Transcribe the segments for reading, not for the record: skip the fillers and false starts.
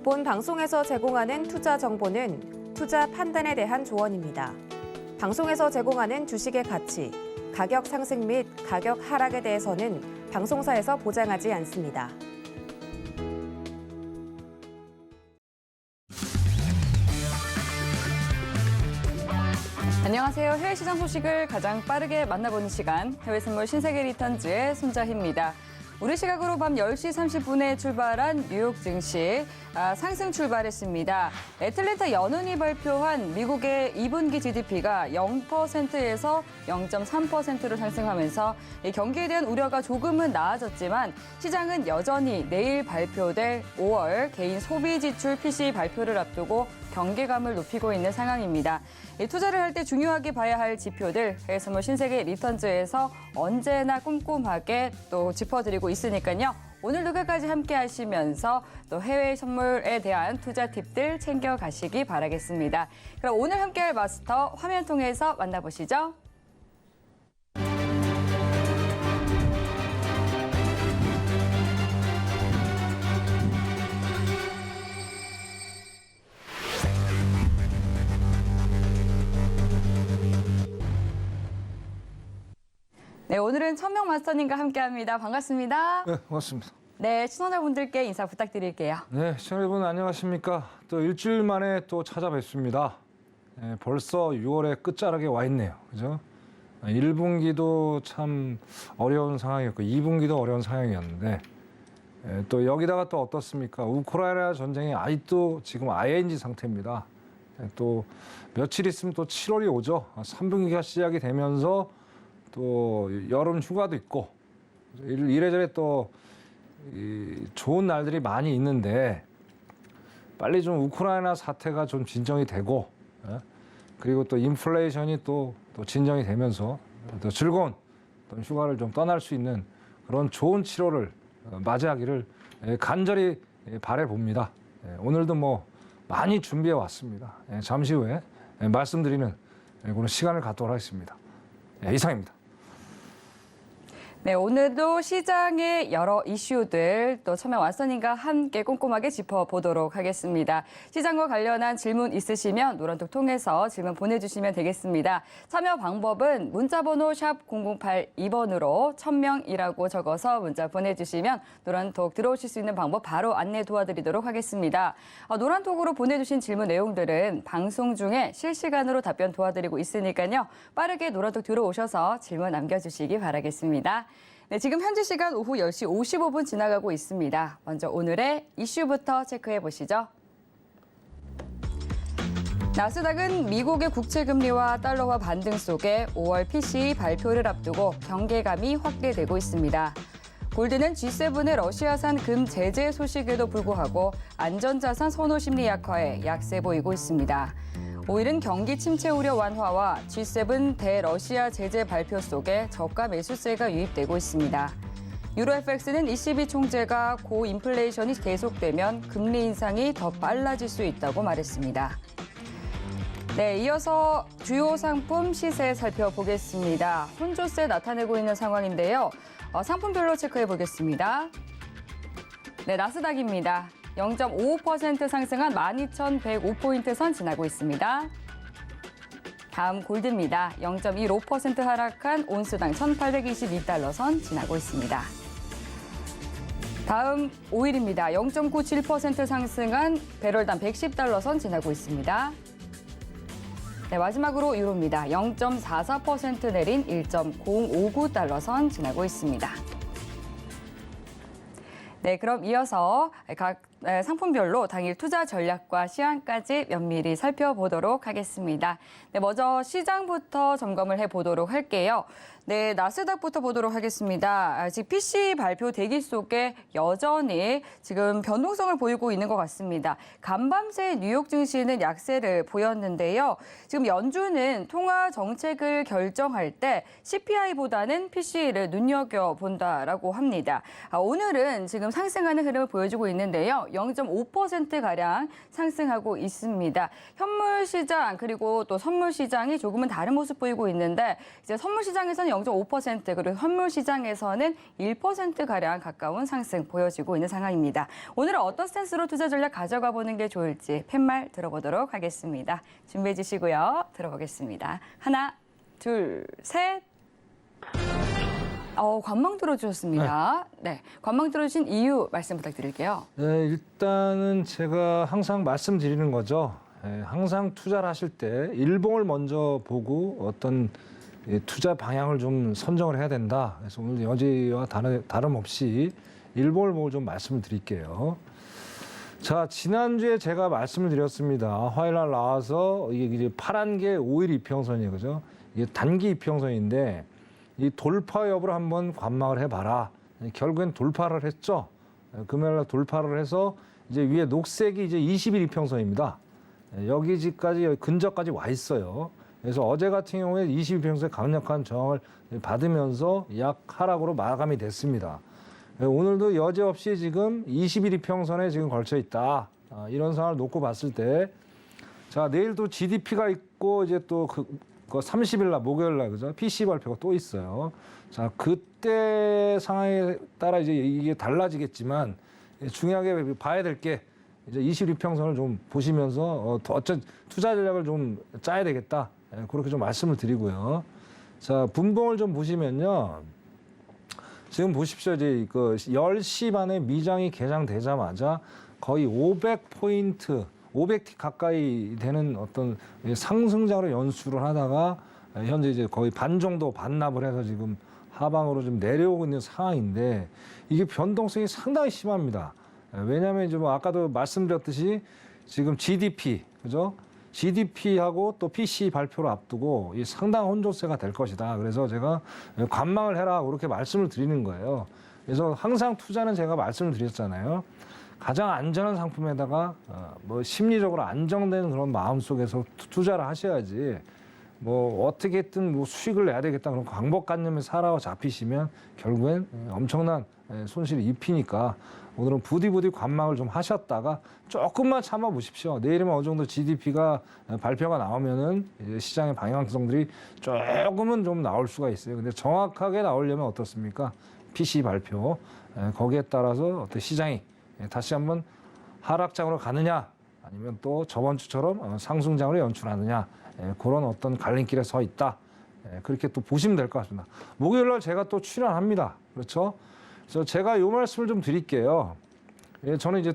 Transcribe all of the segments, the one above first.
본 방송에서 제공하는 투자 정보는 투자 판단에 대한 조언입니다. 방송에서 제공하는 주식의 가치, 가격 상승 및 가격 하락에 대해서는 방송사에서 보장하지 않습니다. 안녕하세요. 해외 시장 소식을 가장 빠르게 만나보는 시간, 해외 선물 신세계 리턴즈의 손자희입니다. 우리 시각으로 밤 10시 30분에 출발한 뉴욕 증시 상승 출발했습니다. 애틀랜타 연은이 발표한 미국의 2분기 GDP가 0%에서 0.3%로 상승하면서 이 경기에 대한 우려가 조금은 나아졌지만 시장은 여전히 내일 발표될 5월 개인 소비 지출 PCE 발표를 앞두고 경계감을 높이고 있는 상황입니다. 투자를 할 때 중요하게 봐야 할 지표들, 해외 선물 신세계 리턴즈에서 언제나 꼼꼼하게 또 짚어드리고 있으니까요. 오늘도 끝까지 함께 하시면서 또 해외 선물에 대한 투자 팁들 챙겨가시기 바라겠습니다. 그럼 오늘 함께할 마스터 화면 통해서 만나보시죠. 네, 오늘은 천명 마스터님과 함께합니다. 반갑습니다. 네, 고맙습니다. 네, 시청자분들께 인사 부탁드릴게요. 네, 시청자 여러분 안녕하십니까? 또 일주일 만에 또 찾아뵙습니다. 네, 벌써 6월의 끝자락에 와 있네요. 그죠? 1분기도 참 어려운 상황이었고 2분기도 어려운 상황이었는데 또 여기다가 또 어떻습니까? 우크라이나 전쟁이 아직도 지금 ING 상태입니다. 또 며칠 있으면 또 7월이 오죠. 3분기가 시작이 되면서 또 여름 휴가도 있고 이래저래 또 좋은 날들이 많이 있는데 빨리 좀 우크라이나 사태가 좀 진정이 되고 그리고 또 인플레이션이 또 진정이 되면서 또 즐거운 휴가를 좀 떠날 수 있는 그런 좋은 7월을 맞이하기를 간절히 바라봅니다. 오늘도 뭐 많이 준비해 왔습니다. 잠시 후에 말씀드리는 그런 시간을 갖도록 하겠습니다. 이상입니다. 네, 오늘도 시장의 여러 이슈들 또 천명 마스터님과 함께 꼼꼼하게 짚어보도록 하겠습니다. 시장과 관련한 질문 있으시면 노란톡 통해서 질문 보내주시면 되겠습니다. 참여 방법은 문자번호 샵 0082번으로 천명이라고 적어서 문자 보내주시면 노란톡 들어오실 수 있는 방법 바로 안내 도와드리도록 하겠습니다. 노란톡으로 보내주신 질문 내용들은 방송 중에 실시간으로 답변 도와드리고 있으니까요. 빠르게 노란톡 들어오셔서 질문 남겨주시기 바라겠습니다. 네, 지금 현지 시간 오후 10시 55분 지나가고 있습니다. 먼저 오늘의 이슈부터 체크해 보시죠. 나스닥은 미국의 국채금리와 달러화 반등 속에 5월 PCE 발표를 앞두고 경계감이 확대되고 있습니다. 골드는 G7의 러시아산 금 제재 소식에도 불구하고 안전자산 선호 심리 약화에 약세 보이고 있습니다. 오일은 경기 침체 우려 완화와 G7 대러시아 제재 발표 속에 저가 매수세가 유입되고 있습니다. 유로FX는 ECB 총재가 고인플레이션이 계속되면 금리 인상이 더 빨라질 수 있다고 말했습니다. 네, 이어서 주요 상품 시세 살펴보겠습니다. 혼조세 나타내고 있는 상황인데요. 상품별로 체크해 보겠습니다. 네, 나스닥입니다. 0.55% 상승한 12,105포인트 선 지나고 있습니다. 다음 골드입니다. 0.15% 하락한 온스당 1,822달러 선 지나고 있습니다. 다음 오일입니다. 0.97% 상승한 배럴당 110달러 선 지나고 있습니다. 네, 마지막으로 유로입니다. 0.44% 내린 1.059달러 선 지나고 있습니다. 네, 그럼 이어서 각 상품별로 당일 투자 전략과 시황까지 면밀히 살펴보도록 하겠습니다. 네, 먼저 시장부터 점검을 해보도록 할게요. 네, 나스닥부터 보도록 하겠습니다. 지금 PC 발표 대기 속에 여전히 지금 변동성을 보이고 있는 것 같습니다. 간밤새 뉴욕 증시는 약세를 보였는데요. 지금 연준은 통화 정책을 결정할 때 CPI보다는 PC를 눈여겨본다라고 합니다. 오늘은 지금 상승하는 흐름을 보여주고 있는데요. 0.5%가량 상승하고 있습니다. 현물 시장 그리고 또 선물 시장이 조금은 다른 모습 보이고 있는데 이제 선물 시장에서는 0.5% 그리고 현물 시장에서는 1%가량 가까운 상승 보여지고 있는 상황입니다. 오늘은 어떤 스탠스로 투자 전략 가져가 보는 게 좋을지 팻말 들어보도록 하겠습니다. 준비해 주시고요. 들어보겠습니다. 하나, 둘, 셋. 관망 들어주셨습니다. 네, 관망 들어주신 이유 말씀 부탁드릴게요. 네, 일단은 제가 항상 말씀드리는 거죠. 항상 투자를 하실 때 일봉을 먼저 보고 어떤 투자 방향을 좀 선정을 해야 된다. 그래서 오늘 여지와 다름없이 일봉을 보고 좀 말씀을 드릴게요. 자, 지난주에 제가 말씀을 드렸습니다. 화요일 날 나와서 이게 이제 파란 게 5일 이평선이에요. 그죠? 이게 단기 이평선인데 이 돌파 여부를 한번 관망을 해봐라. 결국엔 돌파를 했죠. 금요일 날 돌파를 해서 이제 위에 녹색이 이제 20일 이평선입니다. 여기까지 근저까지 와 있어요. 그래서 어제 같은 경우에 20일평선의 강력한 저항을 받으면서 약 하락으로 마감이 됐습니다. 오늘도 여지없이 지금 20일 이평선에 지금 걸쳐 있다. 이런 상황을 놓고 봤을 때, 자, 내일도 GDP가 있고 이제 또 그 30일 날 목요일 날 그죠? PC 발표가 또 있어요. 자, 그때 상황에 따라 이제 이게 달라지겠지만 중요하게 봐야 될 게 이제 22평선을 좀 보시면서 어떤 투자 전략을 좀 짜야 되겠다. 그렇게 좀 말씀을 드리고요. 자, 분봉을 좀 보시면요. 지금 보십시오. 이제 그 10시 반에 미장이 개장되자마자 거의 500포인트, 500티 가까이 되는 어떤 상승장으로 연수를 하다가 현재 이제 거의 반 정도 반납을 해서 지금 하방으로 좀 내려오고 있는 상황인데 이게 변동성이 상당히 심합니다. 왜냐하면 이제 뭐 아까도 말씀드렸듯이 지금 GDP, 그죠? GDP하고 또 PC 발표를 앞두고 이 상당한 혼조세가 될 것이다. 그래서 제가 관망을 해라 그렇게 말씀을 드리는 거예요. 그래서 항상 투자는 제가 말씀을 드렸잖아요. 가장 안전한 상품에다가 뭐 심리적으로 안정된 그런 마음 속에서 투자를 하셔야지 뭐 어떻게든 뭐 수익을 내야 되겠다 그런 광복관념에 살아 잡히시면 결국엔 엄청난 손실을 입히니까 오늘은 부디부디 관망을 좀 하셨다가 조금만 참아 보십시오. 내일이면 어느 정도 GDP가 발표가 나오면은 이제 시장의 방향성들이 조금은 좀 나올 수가 있어요. 근데 정확하게 나오려면 어떻습니까? PC 발표 거기에 따라서 어떤 시장이 다시 한번 하락장으로 가느냐 아니면 또 저번 주처럼 상승장으로 연출하느냐 그런 어떤 갈림길에 서 있다. 그렇게 또 보시면 될 것 같습니다. 목요일 날 제가 또 출연합니다. 그렇죠? 그래서 제가 요 말씀을 좀 드릴게요. 저는 이제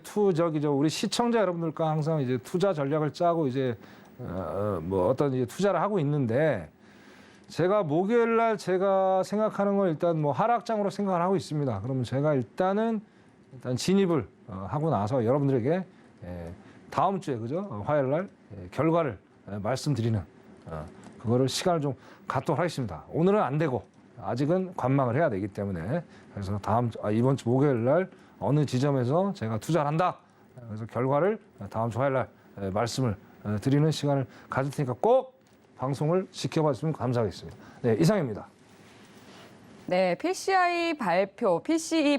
우리 시청자 여러분들과 항상 이제 투자 전략을 짜고 이제 뭐 어떤 이제 투자를 하고 있는데 제가 목요일 날 제가 생각하는 건 일단 뭐 하락장으로 생각을 하고 있습니다. 그러면 제가 일단 진입을 하고 나서 여러분들에게 다음 주에 그죠? 화요일 날 결과를 말씀드리는 그거를 시간을 좀 갖도록 하겠습니다. 오늘은 안 되고 아직은 관망을 해야 되기 때문에 그래서 이번 주 목요일 날 어느 지점에서 제가 투자를 한다. 그래서 결과를 다음 주 화요일 날 말씀을 드리는 시간을 가질 테니까 꼭 방송을 지켜봐 주시면 감사하겠습니다. 네, 이상입니다. 네, PCI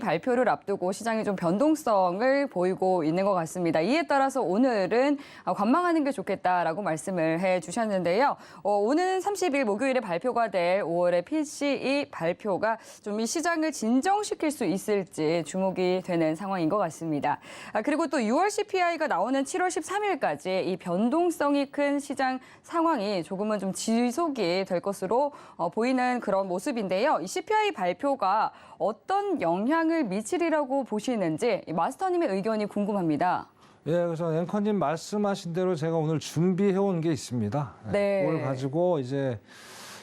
발표를 앞두고 시장이 좀 변동성을 보이고 있는 것 같습니다. 이에 따라서 오늘은 관망하는 게 좋겠다라고 말씀을 해 주셨는데요. 오는 30일 목요일에 발표가 될 5월의 PCE 발표가 좀 이 시장을 진정시킬 수 있을지 주목이 되는 상황인 것 같습니다. 그리고 또 6월 CPI가 나오는 7월 13일까지 이 변동성이 큰 시장 상황이 조금은 좀 지속이 될 것으로 보이는 그런 모습인데요. 이 CPI 발표가 어떤 영향을 미치리라고 보시는지 마스터님의 의견이 궁금합니다. 예, 그래서 앵커님 말씀하신 대로 제가 오늘 준비해 온 게 있습니다. 네. 그걸 가지고 이제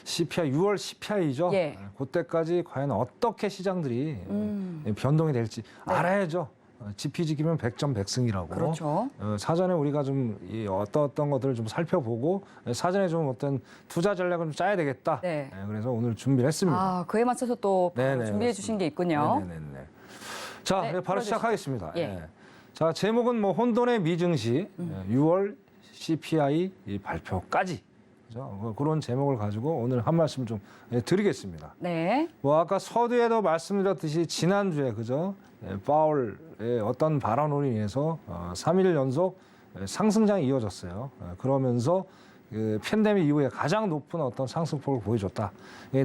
CPI, 6월 CPI죠. 예. 그때까지 과연 어떻게 시장들이 변동이 될지 알아야죠. 지피지기면 100점 100승이라고. 그렇죠. 사전에 우리가 좀 어떤 것들을 좀 살펴보고 사전에 좀 어떤 투자 전략을 좀 짜야 되겠다. 네. 그래서 오늘 준비를 했습니다. 그에 맞춰서 또 네네, 준비해 주신 게 있군요. 네네네. 자, 네, 바로 풀어주시죠. 시작하겠습니다. 예. 자, 제목은 뭐 혼돈의 미증시 6월 CPI 이 발표까지 그죠? 그런 제목을 가지고 오늘 한 말씀 좀 드리겠습니다. 네. 뭐 아까 서두에도 말씀드렸듯이 지난주에 그죠? 파월의 어떤 발언으로 인해서 3일 연속 상승장이 이어졌어요. 그러면서 그 팬데믹 이후에 가장 높은 어떤 상승폭을 보여줬다.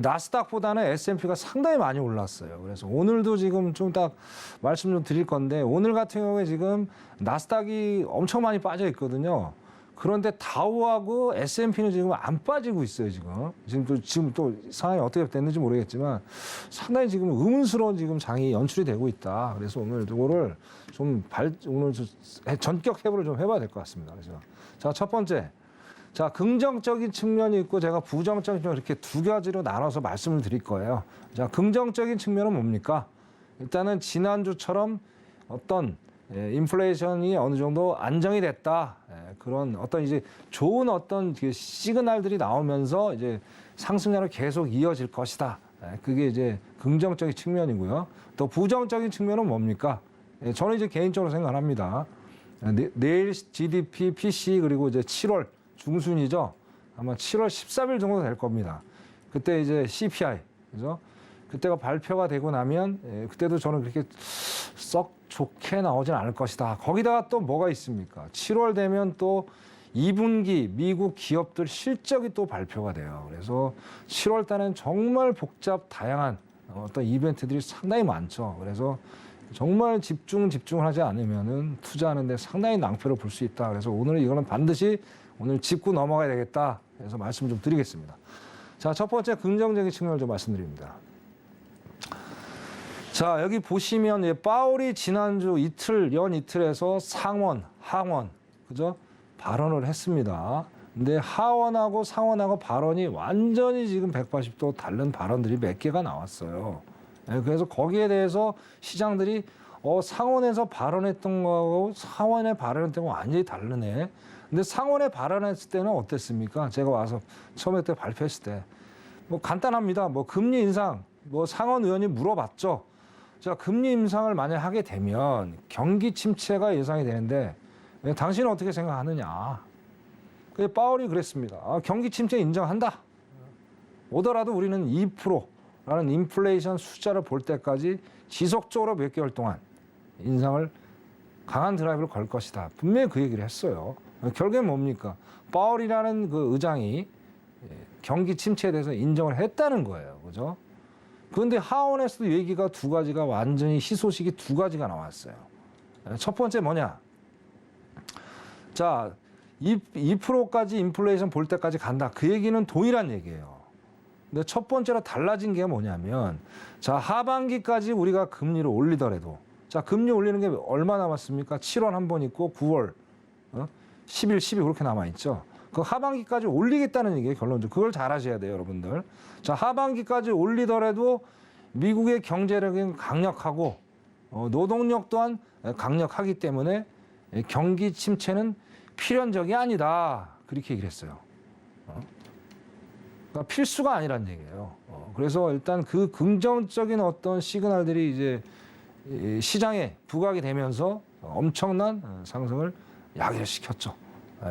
나스닥보다는 S&P가 상당히 많이 올랐어요. 그래서 오늘도 지금 좀 딱 말씀 좀 드릴 건데 오늘 같은 경우에 지금 나스닥이 엄청 많이 빠져 있거든요. 그런데 다우하고 S&P는 지금 안 빠지고 있어요. 지금 또 상황이 어떻게 됐는지 모르겠지만 상당히 지금 의문스러운 지금 장이 연출이 되고 있다. 그래서 오늘 이거를 오늘 전격 해부를 좀 해봐야 될 것 같습니다. 그래서 자, 첫 번째. 자, 긍정적인 측면이 있고 제가 부정적인 측면 이렇게 두 가지로 나눠서 말씀을 드릴 거예요. 자, 긍정적인 측면은 뭡니까? 일단은 지난주처럼 어떤 인플레이션이 어느 정도 안정이 됐다. 그런 어떤 이제 좋은 어떤 시그널들이 나오면서 이제 상승률은 계속 이어질 것이다. 그게 이제 긍정적인 측면이고요. 또 부정적인 측면은 뭡니까? 저는 이제 개인적으로 생각합니다. 내일 GDP, PCE 그리고 이제 7월 중순이죠. 아마 7월 13일 정도 될 겁니다. 그때 이제 CPI, 그죠? 그때가 발표가 되고 나면 그때도 저는 그렇게 썩 좋게 나오진 않을 것이다. 거기다가 또 뭐가 있습니까? 7월 되면 또 2분기 미국 기업들 실적이 또 발표가 돼요. 그래서 7월 달엔 정말 복잡 다양한 어떤 이벤트들이 상당히 많죠. 그래서 정말 집중을 하지 않으면은 투자하는데 상당히 낭패를 볼 수 있다. 그래서 오늘 이거는 반드시 오늘 짚고 넘어가야 되겠다. 그래서 말씀 좀 드리겠습니다. 자, 첫 번째 긍정적인 측면을 좀 말씀드립니다. 자, 여기 보시면 파월이 지난주 이틀에서 상원, 하원, 그죠? 발언을 했습니다. 근데 하원하고 상원하고 발언이 완전히 지금 180도 다른 발언들이 몇 개가 나왔어요. 그래서 거기에 대해서 시장들이 상원에서 발언했던 거하고 상원에 발언했던 거 완전히 다르네. 근데 상원에 발언했을 때는 어땠습니까? 제가 와서 처음에 때 발표했을 때. 뭐 간단합니다. 뭐 금리 인상, 뭐 상원 의원이 물어봤죠. 자, 금리 인상을 만약 하게 되면 경기 침체가 예상이 되는데 당신은 어떻게 생각하느냐. 그래서 파월이 그랬습니다. 경기 침체 인정한다. 오더라도 우리는 2%라는 인플레이션 숫자를 볼 때까지 지속적으로 몇 개월 동안 인상을 강한 드라이브를 걸 것이다. 분명히 그 얘기를 했어요. 결국엔 뭡니까? 파월이라는 그 의장이 경기 침체에 대해서 인정을 했다는 거예요. 그죠? 그런데 하원에서도 얘기가 두 가지가 완전히 희소식이 두 가지가 나왔어요. 첫 번째 뭐냐? 자, 2%까지 인플레이션 볼 때까지 간다. 그 얘기는 동일한 얘기예요. 근데 첫 번째로 달라진 게 뭐냐면, 자, 하반기까지 우리가 금리를 올리더라도, 자, 금리 올리는 게 얼마 남았습니까? 7월 한 번 있고 9월, 10일, 12일 그렇게 남아있죠. 그 하반기까지 올리겠다는 얘기예요, 결론적으로. 그걸 잘 하셔야 돼요, 여러분들. 자, 하반기까지 올리더라도 미국의 경제력은 강력하고 노동력 또한 강력하기 때문에 경기 침체는 필연적이 아니다. 그렇게 얘기를 했어요. 그러니까 필수가 아니란 얘기예요. 그래서 일단 그 긍정적인 어떤 시그널들이 이제 시장에 부각이 되면서 엄청난 상승을 야기시켰죠.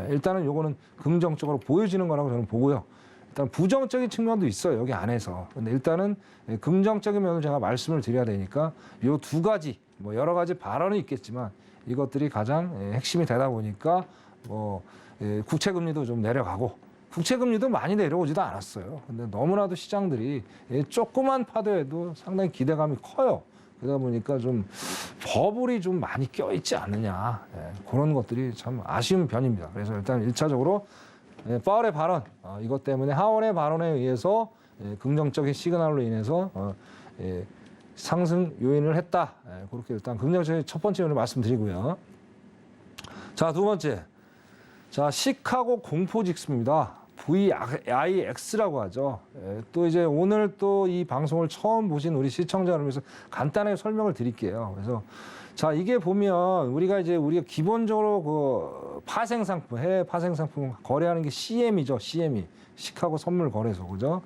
일단은 요거는 긍정적으로 보여지는 거라고 저는 보고요. 일단 부정적인 측면도 있어요, 여기 안에서. 근데 일단은 긍정적인 면을 제가 말씀을 드려야 되니까 요 두 가지, 뭐 여러 가지 발언이 있겠지만 이것들이 가장 핵심이 되다 보니까 뭐 국채금리도 좀 내려가고 국채금리도 많이 내려오지도 않았어요. 근데 너무나도 시장들이 조그만 파도에도 상당히 기대감이 커요. 그러다 보니까 좀 버블이 좀 많이 껴있지 않느냐. 그런 것들이 참 아쉬운 편입니다. 그래서 일단 1차적으로 파월의 발언, 이것 때문에 하원의 발언에 의해서 긍정적인 시그널로 인해서 상승 요인을 했다. 그렇게 일단 긍정적인 첫 번째 요인을 말씀드리고요. 자, 두 번째. 자, 시카고 공포지수입니다. VIX라고 하죠. 또 이제 오늘 또 이 방송을 처음 보신 우리 시청자 여러분께서 간단하게 설명을 드릴게요. 그래서 자, 이게 보면 우리가 기본적으로 그 파생상품, 해외 파생상품 거래하는 게 CM이죠. CME. 시카고 선물 거래소. 그죠?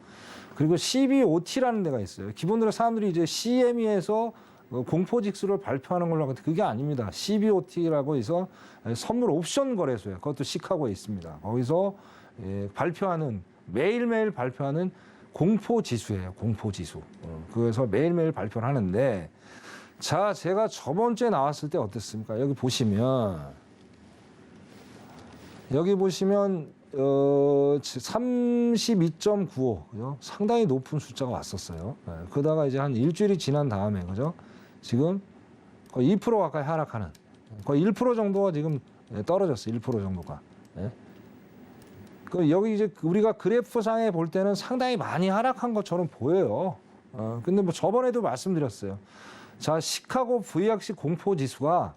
그리고 CBOT라는 데가 있어요. 기본적으로 사람들이 이제 CME에서 공포지수를 발표하는 걸로 하는데 그게 아닙니다. CBOT라고 해서 선물 옵션 거래소예요. 그것도 시카고에 있습니다. 거기서 발표하는 매일매일 발표하는 공포 지수예요. 공포 지수. 그래서 매일매일 발표를 하는데 자, 제가 저번 주에 나왔을 때 어땠습니까? 여기 보시면 32.95, 그죠? 상당히 높은 숫자가 왔었어요. 그러다가 이제 한 일주일이 지난 다음에, 그죠? 지금 거의 2% 가까이 하락하는, 거의 1% 정도가 지금 떨어졌어요. 1% 정도가. 여기 이제 우리가 그래프상에 볼 때는 상당히 많이 하락한 것처럼 보여요. 근데 뭐 저번에도 말씀드렸어요. 자, 시카고 VX 공포 지수가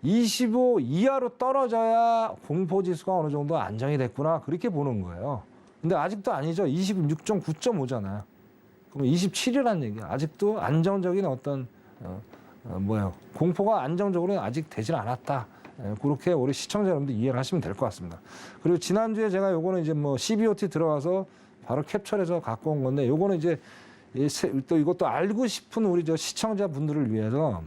25 이하로 떨어져야 공포 지수가 어느 정도 안정이 됐구나. 그렇게 보는 거예요. 근데 아직도 아니죠. 26.9.5잖아요. 그럼 27이라는 얘기야. 아직도 안정적인 어떤 공포가 안정적으로 아직 되질 않았다. 그렇게 우리 시청자 여러분들 이해를 하시면 될 것 같습니다. 그리고 지난주에 제가 요거는 이제 뭐 CBOT 들어가서 바로 캡처해서 갖고 온 건데 요거는 이제 또 이것도 알고 싶은 우리 저 시청자분들을 위해서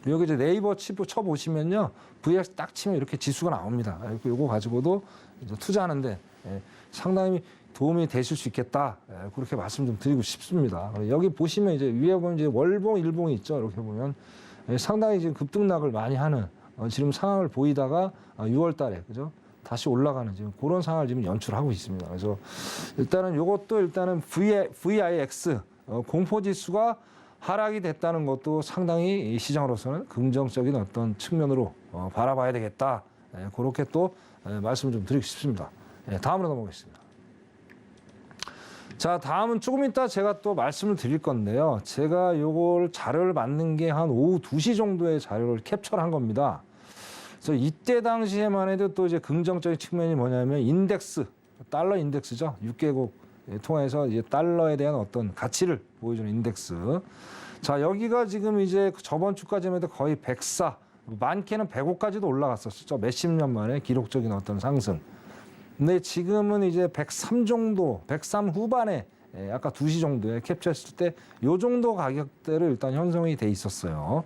여기 이제 네이버 쳐보시면요. VX 딱 치면 이렇게 지수가 나옵니다. 요거 가지고도 이제 투자하는데 상당히 도움이 되실 수 있겠다. 그렇게 말씀 좀 드리고 싶습니다. 여기 보시면 이제 위에 보면 이제 월봉, 일봉이 있죠. 이렇게 보면 상당히 지금 급등락을 많이 하는 지금 상황을 보이다가 6월 달에, 그죠? 다시 올라가는 지금 그런 상황을 지금 연출하고 있습니다. 그래서 일단은 요것도 일단은 VIX 공포 지수가 하락이 됐다는 것도 상당히 이 시장으로서는 긍정적인 어떤 측면으로 바라봐야 되겠다. 그렇게 또 말씀을 좀 드리고 싶습니다. 다음으로 넘어가겠습니다. 자, 다음은 조금 이따 제가 또 말씀을 드릴 건데요. 제가 요걸 자료를 만든 게 한 오후 2시 정도의 자료를 캡처를 한 겁니다. 그래서 이때 당시에만 해도 또 이제 긍정적인 측면이 뭐냐면 인덱스, 달러 인덱스죠. 6개국 통해서 이제 달러에 대한 어떤 가치를 보여주는 인덱스. 자, 여기가 지금 이제 저번 주까지만 해도 거의 104, 많게는 105까지도 올라갔었죠. 몇십 년 만에 기록적인 어떤 상승. 근데 지금은 이제 103 정도, 103 후반에 아까 2시 정도에 캡처했을 때 요 정도 가격대로 일단 형성이 돼 있었어요.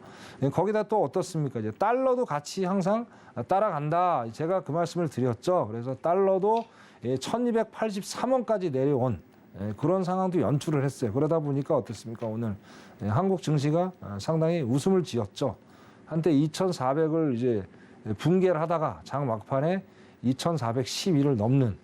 거기다 또 어떻습니까? 이제 달러도 같이 항상 따라간다. 제가 그 말씀을 드렸죠. 그래서 달러도 1283원까지 내려온 그런 상황도 연출을 했어요. 그러다 보니까 어떻습니까? 오늘 한국 증시가 상당히 웃음을 지었죠. 한때 2400을 이제 붕괴를 하다가 장 막판에 2411을 넘는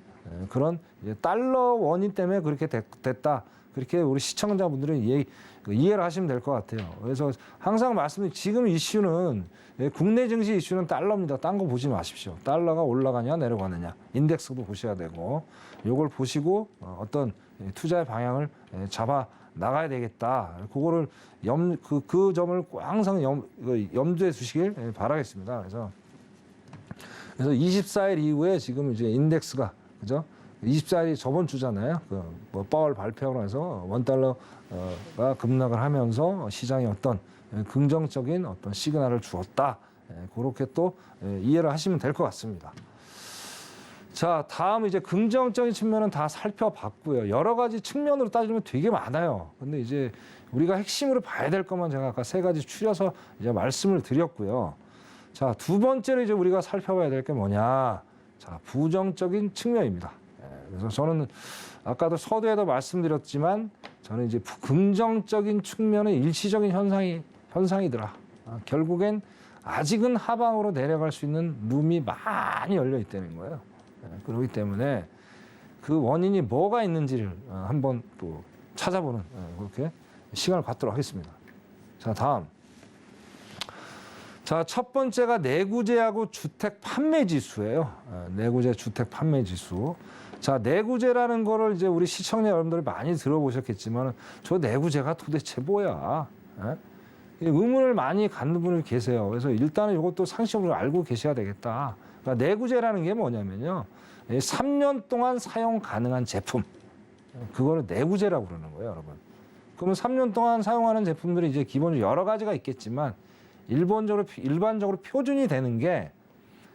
그런 달러 원인 때문에 그렇게 됐다. 그렇게 우리 시청자분들은 이해를 하시면 될 것 같아요. 그래서 항상 말씀드린 지금 이슈는 국내 증시 이슈는 달러입니다. 딴 거 보지 마십시오. 달러가 올라가냐 내려가느냐 인덱스도 보셔야 되고 요걸 보시고 어떤 투자의 방향을 잡아 나가야 되겠다. 그거를 그 점을 항상 염두에 두시길 바라겠습니다. 그래서 24일 이후에 지금 이제 인덱스가, 그죠? 24일이 저번 주잖아요. 뭐 파월 발표로 해서 원달러가 급락을 하면서 시장에 어떤 긍정적인 어떤 시그널을 주었다. 그렇게 또 이해를 하시면 될 것 같습니다. 자, 다음 이제 긍정적인 측면은 다 살펴봤고요. 여러 가지 측면으로 따지면 되게 많아요. 근데 이제 우리가 핵심으로 봐야 될 것만 제가 아까 3가지 추려서 이제 말씀을 드렸고요. 자, 두 번째로 이제 우리가 살펴봐야 될 게 뭐냐. 자, 부정적인 측면입니다. 그래서 저는 아까도 서두에도 말씀드렸지만 저는 이제 긍정적인 측면의 일시적인 현상이더라. 결국엔 아직은 하방으로 내려갈 수 있는 룸이 많이 열려 있다는 거예요. 그렇기 때문에 그 원인이 뭐가 있는지를 한번 또 찾아보는 그렇게 시간을 갖도록 하겠습니다. 자, 다음. 자, 첫 번째가 내구재하고 주택 판매 지수예요. 내구재 주택 판매 지수. 자, 내구재라는 거를 이제 우리 시청자 여러분들이 많이 들어보셨겠지만 저 내구재가 도대체 뭐야? 의문을 많이 갖는 분이 계세요. 그래서 일단은 이것도 상식적으로 알고 계셔야 되겠다. 그러니까 내구재라는 게 뭐냐면요. 3년 동안 사용 가능한 제품. 그거를 내구재라고 그러는 거예요, 여러분. 그러면 3년 동안 사용하는 제품들이 이제 기본적으로 여러 가지가 있겠지만 일반적으로 표준이 되는 게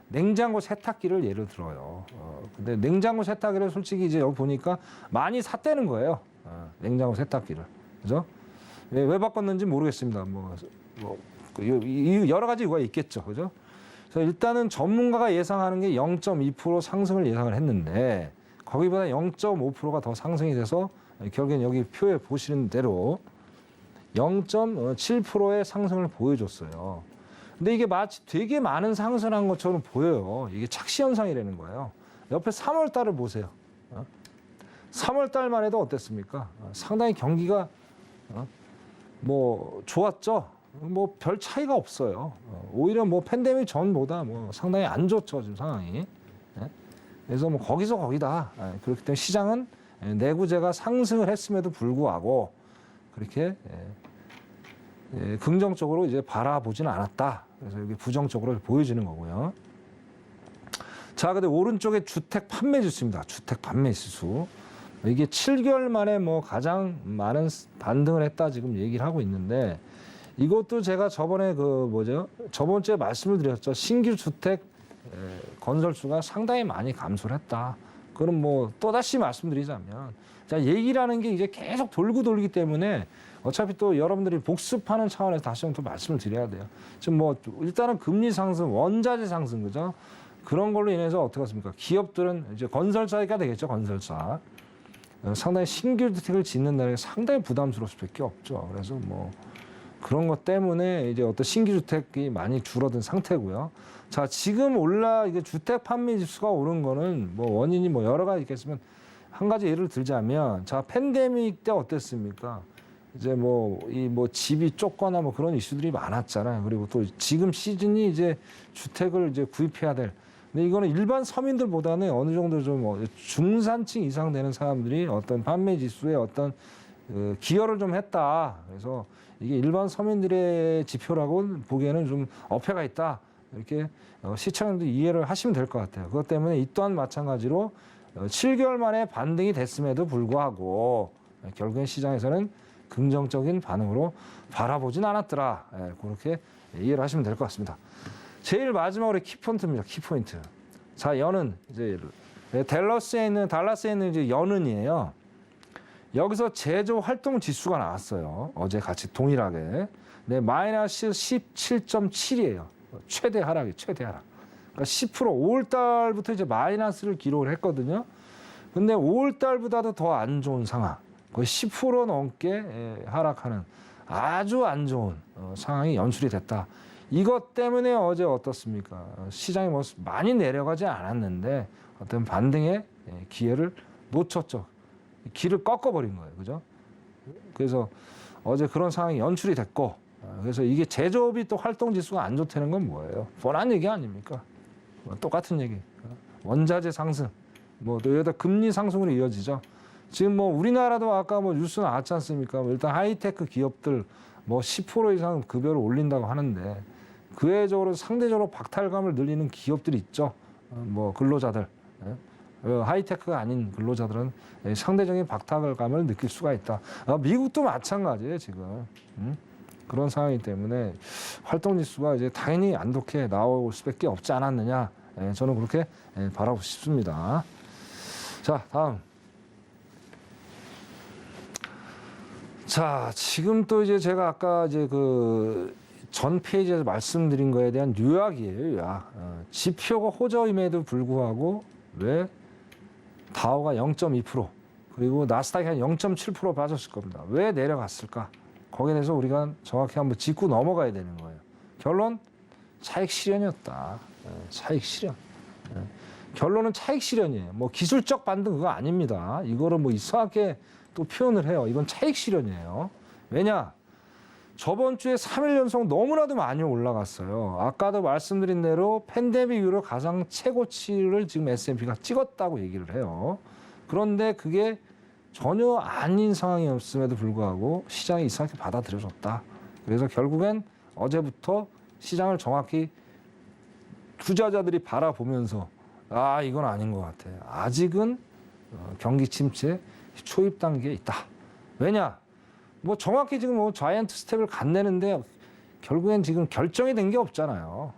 냉장고 세탁기를 예를 들어요. 근데 냉장고 세탁기를 솔직히 이제 여기 보니까 많이 샀다는 거예요. 냉장고 세탁기를. 그죠? 왜 바꿨는지 모르겠습니다. 여러 가지 이유가 있겠죠. 그죠? 그래서 일단은 전문가가 예상하는 게 0.2% 상승을 예상을 했는데 거기보다 0.5%가 더 상승이 돼서 결국엔 여기 표에 보시는 대로 0.7%의 상승을 보여줬어요. 근데 이게 마치 되게 많은 상승한 것처럼 보여요. 이게 착시 현상이라는 거예요. 옆에 3월 달을 보세요. 3월 달만 해도 어땠습니까? 상당히 경기가 뭐 좋았죠. 뭐 별 차이가 없어요. 오히려 뭐 팬데믹 전보다 뭐 상당히 안 좋죠, 지금 상황이. 그래서 뭐 거기서 거기다. 그렇기 때문에 시장은 내구재가 상승을 했음에도 불구하고 그렇게 긍정적으로 이제 바라보지는 않았다. 그래서 여기 부정적으로 보여지는 거고요. 자, 근데 오른쪽에 주택 판매 지수입니다. 주택 판매 지수. 이게 7개월 만에 뭐 가장 많은 반등을 했다 지금 얘기를 하고 있는데 이것도 제가 저번에 저번 주에 말씀을 드렸죠. 신규 주택 건설수가 상당히 많이 감소를 했다. 그럼 뭐 또다시 말씀드리자면 자, 얘기라는 게 이제 계속 돌고 돌기 때문에 어차피 또 여러분들이 복습하는 차원에서 다시 한번 또 말씀을 드려야 돼요. 지금 뭐 일단은 금리 상승, 원자재 상승 그죠? 그런 걸로 인해서 어떻게 하습니까? 기업들은 이제 건설사가 되겠죠, 건설사. 상당히 신규 주택을 짓는다는 게 상당히 부담스러울 수밖에 없죠. 그래서 뭐 그런 것 때문에 이제 어떤 신규 주택이 많이 줄어든 상태고요. 자, 지금 이게 주택 판매 지수가 오른 거는 뭐 원인이 뭐 여러 가지 있겠지만 한 가지 예를 들자면 자, 팬데믹 때 어땠습니까? 이제 집이 좁거나 뭐 그런 이슈들이 많았잖아요. 그리고 또 지금 시즌이 이제 주택을 이제 구입해야 될. 근데 이거는 일반 서민들보다는 어느 정도 좀 중산층 이상 되는 사람들이 어떤 판매 지수에 어떤 기여를 좀 했다. 그래서 이게 일반 서민들의 지표라고 보기에는 좀 어폐가 있다. 이렇게 시청자분들 이해를 하시면 될 것 같아요. 그것 때문에 이 또한 마찬가지로 7개월 만에 반등이 됐음에도 불구하고 결국엔 시장에서는 긍정적인 반응으로 바라보진 않았더라. 그렇게 이해를 하시면 될 것 같습니다. 제일 마지막으로 키포인트입니다. 키포인트. 자, 연은 이제 달라스에 있는 이제 연은이에요. 여기서 제조 활동 지수가 나왔어요. 어제 같이 동일하게. 네, 마이너스 17.7이에요. 최대 하락이 최대 하락. 그러니까 10% 5월 달부터 이제 마이너스를 기록을 했거든요. 근데 5월 달보다도 더 안 좋은 상황. 거의 10% 넘게 하락하는 아주 안 좋은 상황이 연출이 됐다. 이것 때문에 어제 어떻습니까? 시장이 뭐 많이 내려가지 않았는데 어떤 반등의 기회를 놓쳤죠. 길을 꺾어버린 거예요. 그죠? 그래서 어제 그런 상황이 연출이 됐고, 그래서 이게 제조업이 또 활동 지수가 안 좋다는 건 뭐예요? 뻔한 얘기 아닙니까? 똑같은 얘기. 원자재 상승, 또 여기다 금리 상승으로 이어지죠. 지금 뭐 우리나라도 아까 뭐 뉴스 나왔지 않습니까? 일단 하이테크 기업들 10% 이상 급여를 올린다고 하는데 그 외적으로 상대적으로 박탈감을 늘리는 기업들이 있죠. 근로자들. 하이테크가 아닌 근로자들은 상대적인 박탈감을 느낄 수가 있다. 미국도 마찬가지예요, 지금. 그런 상황이기 때문에 활동지수가 이제 당연히 안 좋게 나올 수밖에 없지 않았느냐. 저는 그렇게 바라보고 싶습니다. 자, 다음. 자, 지금 또 이제 제가 아까 이제 전 페이지에서 말씀드린 거에 대한 요약이에요, 요약. 지표가 호저임에도 불구하고 왜 다우가 0.2% 그리고 나스닥이 한 0.7% 빠졌을 겁니다. 왜 내려갔을까? 거기에 대해서 우리가 정확히 한번 짚고 넘어가야 되는 거예요. 결론, 차익 실현이었다. 차익 실현. 결론은 차익 실현이에요. 기술적 반등 그거 아닙니다. 이거를 이상하게 또 표현을 해요. 이건 차익 실현이에요. 왜냐? 저번 주에 3일 연속 너무나도 많이 올라갔어요. 아까도 말씀드린 대로 팬데믹 이후로 가장 최고치를 지금 S&P가 찍었다고 얘기를 해요. 그런데 그게 전혀 아닌 상황이었음에도 불구하고 시장이 이상하게 받아들여졌다. 그래서 결국엔 어제부터 시장을 정확히 투자자들이 바라보면서 이건 아닌 것 같아. 아직은 경기 침체 초입 단계에 있다. 왜냐? 정확히 지금 자이언트 스텝을 간내는데 결국엔 지금 결정이 된 게 없잖아요.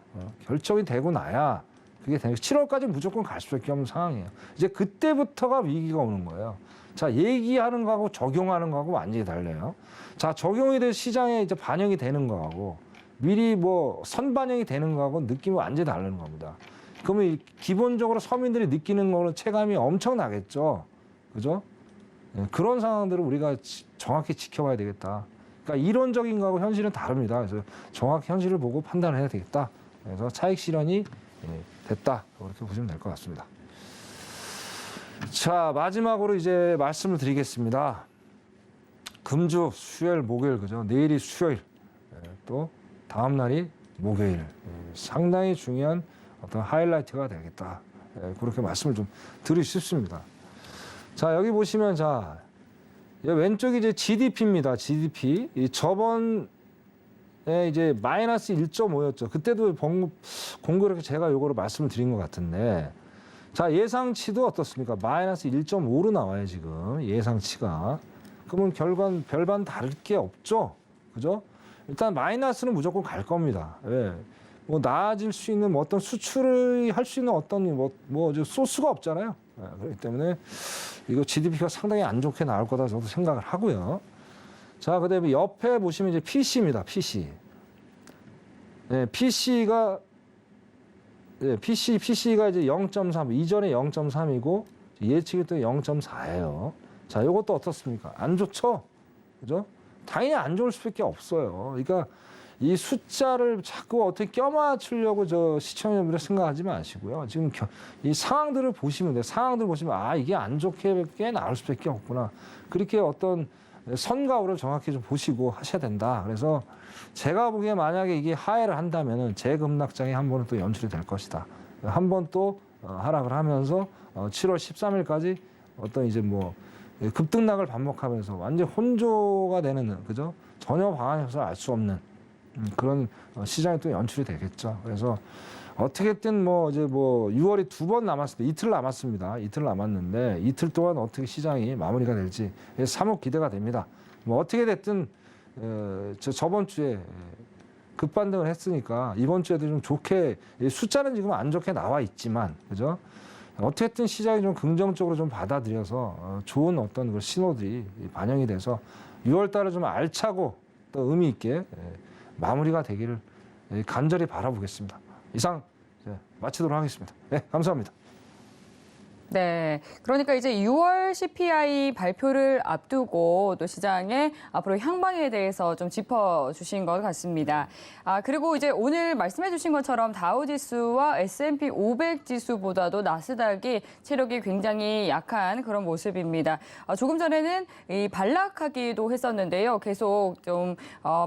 결정이 되고 나야 그게 되는 7월까지 무조건 갈 수밖에 없는 상황이에요. 이제 그때부터가 위기가 오는 거예요. 자, 얘기하는 거하고 적용하는 거하고 완전히 달라요. 자, 적용이 돼서 시장에 이제 반영이 되는 거하고 미리 뭐 선반영이 되는 거하고 느낌이 완전히 다른 겁니다. 그러면 기본적으로 서민들이 느끼는 거는 체감이 엄청나겠죠. 그죠? 네, 그런 상황들을 우리가 정확히 지켜봐야 되겠다. 그러니까 이론적인 거하고 현실은 다릅니다. 그래서 정확히 현실을 보고 판단해야 되겠다. 그래서 차익 실현이 됐다. 그렇게 보시면 될 것 같습니다. 자, 마지막으로 이제 말씀을 드리겠습니다. 금주, 수요일, 목요일, 그죠? 내일이 수요일, 또 다음 날이 목요일. 상당히 중요한 어떤 하이라이트가 되겠다. 그렇게 말씀을 좀 드리고 싶습니다. 자, 여기 보시면, 자, 왼쪽이 이제 GDP입니다. GDP. 저번에 이제 마이너스 1.5였죠. 그때도 공교롭게 제가 요거를 말씀을 드린 것 같은데, 자, 예상치도 어떻습니까? 마이너스 1.5로 나와요, 지금. 예상치가. 그러면 결과는 별반 다를 게 없죠. 그죠? 일단 마이너스는 무조건 갈 겁니다. 예. 뭐 나아질 수 있는 뭐 어떤 수출을 할 수 있는 어떤 뭐 소스가 없잖아요. 예. 그렇기 때문에 이거 GDP가 상당히 안 좋게 나올 거다 저도 생각을 하고요. 자, 그다음에 옆에 보시면 이제 PC입니다. PC. 예, PC가 PC가 이제 0.3, 이전에 0.3이고 예측이 또 0.4예요. 자, 이것도 어떻습니까? 안 좋죠? 그죠? 당연히 안 좋을 수밖에 없어요. 그러니까 이 숫자를 자꾸 어떻게 껴맞추려고 저 시청자분들 생각하지 마시고요. 지금 이 상황들을 보시면 돼요. 상황들을 보시면 아, 이게 안 좋게 나올 수밖에 없구나. 그렇게 어떤 선과후를 정확히 좀 보시고 하셔야 된다. 그래서 제가 보기에 만약에 이게 하회를 한다면은 재급락장이 한 번은 또 연출이 될 것이다. 한 번 또 하락을 하면서 7월 13일까지 어떤 이제 뭐 급등락을 반복하면서 완전 혼조가 되는, 그죠? 전혀 방안에서 알 수 없는 그런 시장이 또 연출이 되겠죠. 그래서 어떻게든 뭐 이제 뭐 6월이 2번 남았습니다. 이틀 남았습니다. 이틀 남았는데 이틀 동안 어떻게 시장이 마무리가 될지 사뭇 기대가 됩니다. 뭐 어떻게 됐든 저번 주에 급반등을 했으니까 이번 주에도 좀 좋게, 숫자는 지금 안 좋게 나와 있지만, 그죠? 어쨌든 시장이 좀 긍정적으로 좀 받아들여서 좋은 어떤 그 신호들이 반영이 돼서 6월 달에 좀 알차고 또 의미 있게 마무리가 되기를 간절히 바라보겠습니다. 이상 마치도록 하겠습니다. 네, 감사합니다. 네, 그러니까 이제 6월 CPI 발표를 앞두고 또 시장의 앞으로 향방에 대해서 좀 짚어주신 것 같습니다. 그리고 이제 오늘 말씀해주신 것처럼 다우지수와 S&P 500 지수보다도 나스닥이 체력이 굉장히 약한 그런 모습입니다. 조금 전에는 이 반락하기도 했었는데요. 계속 좀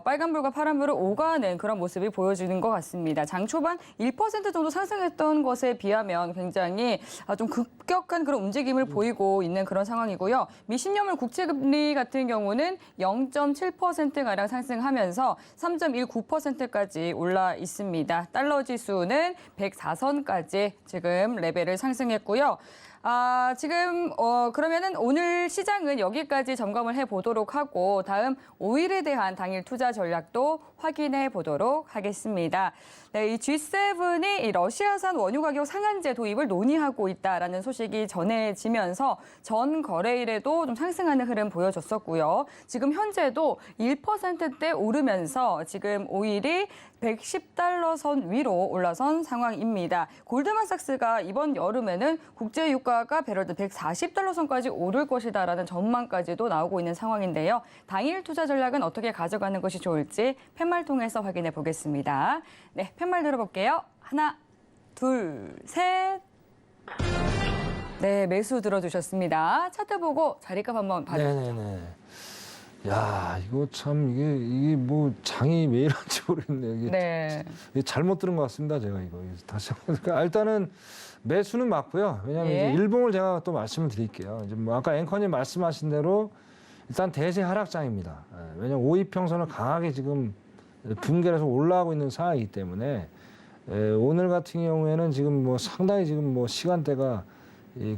빨간불과 파란불을 오가는 그런 모습이 보여지는 것 같습니다. 장 초반 1% 정도 상승했던 것에 비하면 굉장히 좀 급격한 그런 움직임을 보이고 있는 그런 상황이고요. 미신여물 국채금리 같은 경우는 0.7%가량 상승하면서 3.19%까지 올라 있습니다. 달러 지수는 104선까지 지금 레벨을 상승했고요. 지금 그러면은 오늘 시장은 여기까지 점검을 해보도록 하고 다음 5일에 대한 당일 투자 전략도 확인해 보도록 하겠습니다. 네, 이 G7이 이 러시아산 원유 가격 상한제 도입을 논의하고 있다라는 소식이 전해지면서 전 거래일에도 좀 상승하는 흐름 보여줬었고요. 지금 현재도 1%대 오르면서 지금 5일이 110달러 선 위로 올라선 상황입니다. 골드만삭스가 이번 여름에는 국제 유가가 배럴당 140달러 선까지 오를 것이다라는 전망까지도 나오고 있는 상황인데요. 당일 투자 전략은 어떻게 가져가는 것이 좋을지 팻말 통해서 확인해 보겠습니다. 네, 팻말 들어볼게요. 하나, 둘, 셋. 네, 매수 들어주셨습니다. 차트 보고 자리값 한번 봐주시죠. 네네네. 야, 이거 참 이게 뭐 장이 왜 이런지 모르겠네요. 이게 잘못 들은 것 같습니다. 제가 이거 다시 그러니까 일단은 매수는 맞고요. 왜냐하면 이제 일봉을 제가 또 말씀을 드릴게요. 이제 뭐 아까 앵커님 말씀하신 대로 일단 대세 하락장입니다. 왜냐하면 5이평선을 강하게 지금 붕괴를 해서 올라가고 있는 상황이기 때문에 오늘 같은 경우에는 지금 뭐 상당히 지금 뭐 시간대가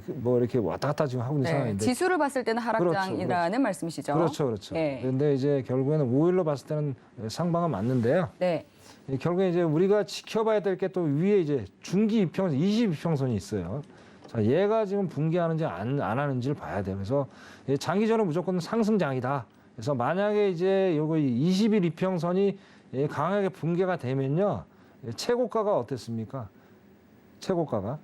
뭐 이렇게 왔다 갔다 지금 하고 있는 상황인데 지수를 봤을 때는 하락장이라는 그렇죠. 말씀이시죠? 그렇죠. 그런데 이제 결국에는 5일로 봤을 때는 상방은 맞는데요. 네. 결국에 이제 우리가 지켜봐야 될 게 또 위에 이제 중기 이평선, 22평선이 있어요. 자, 얘가 지금 붕괴하는지 안 하는지를 봐야 돼요. 그래서 장기적으로 무조건 상승장이다. 그래서 만약에 이제 요거 21 이평선이 강하게 붕괴가 되면요. 최고가가 어땠습니까? 최고가가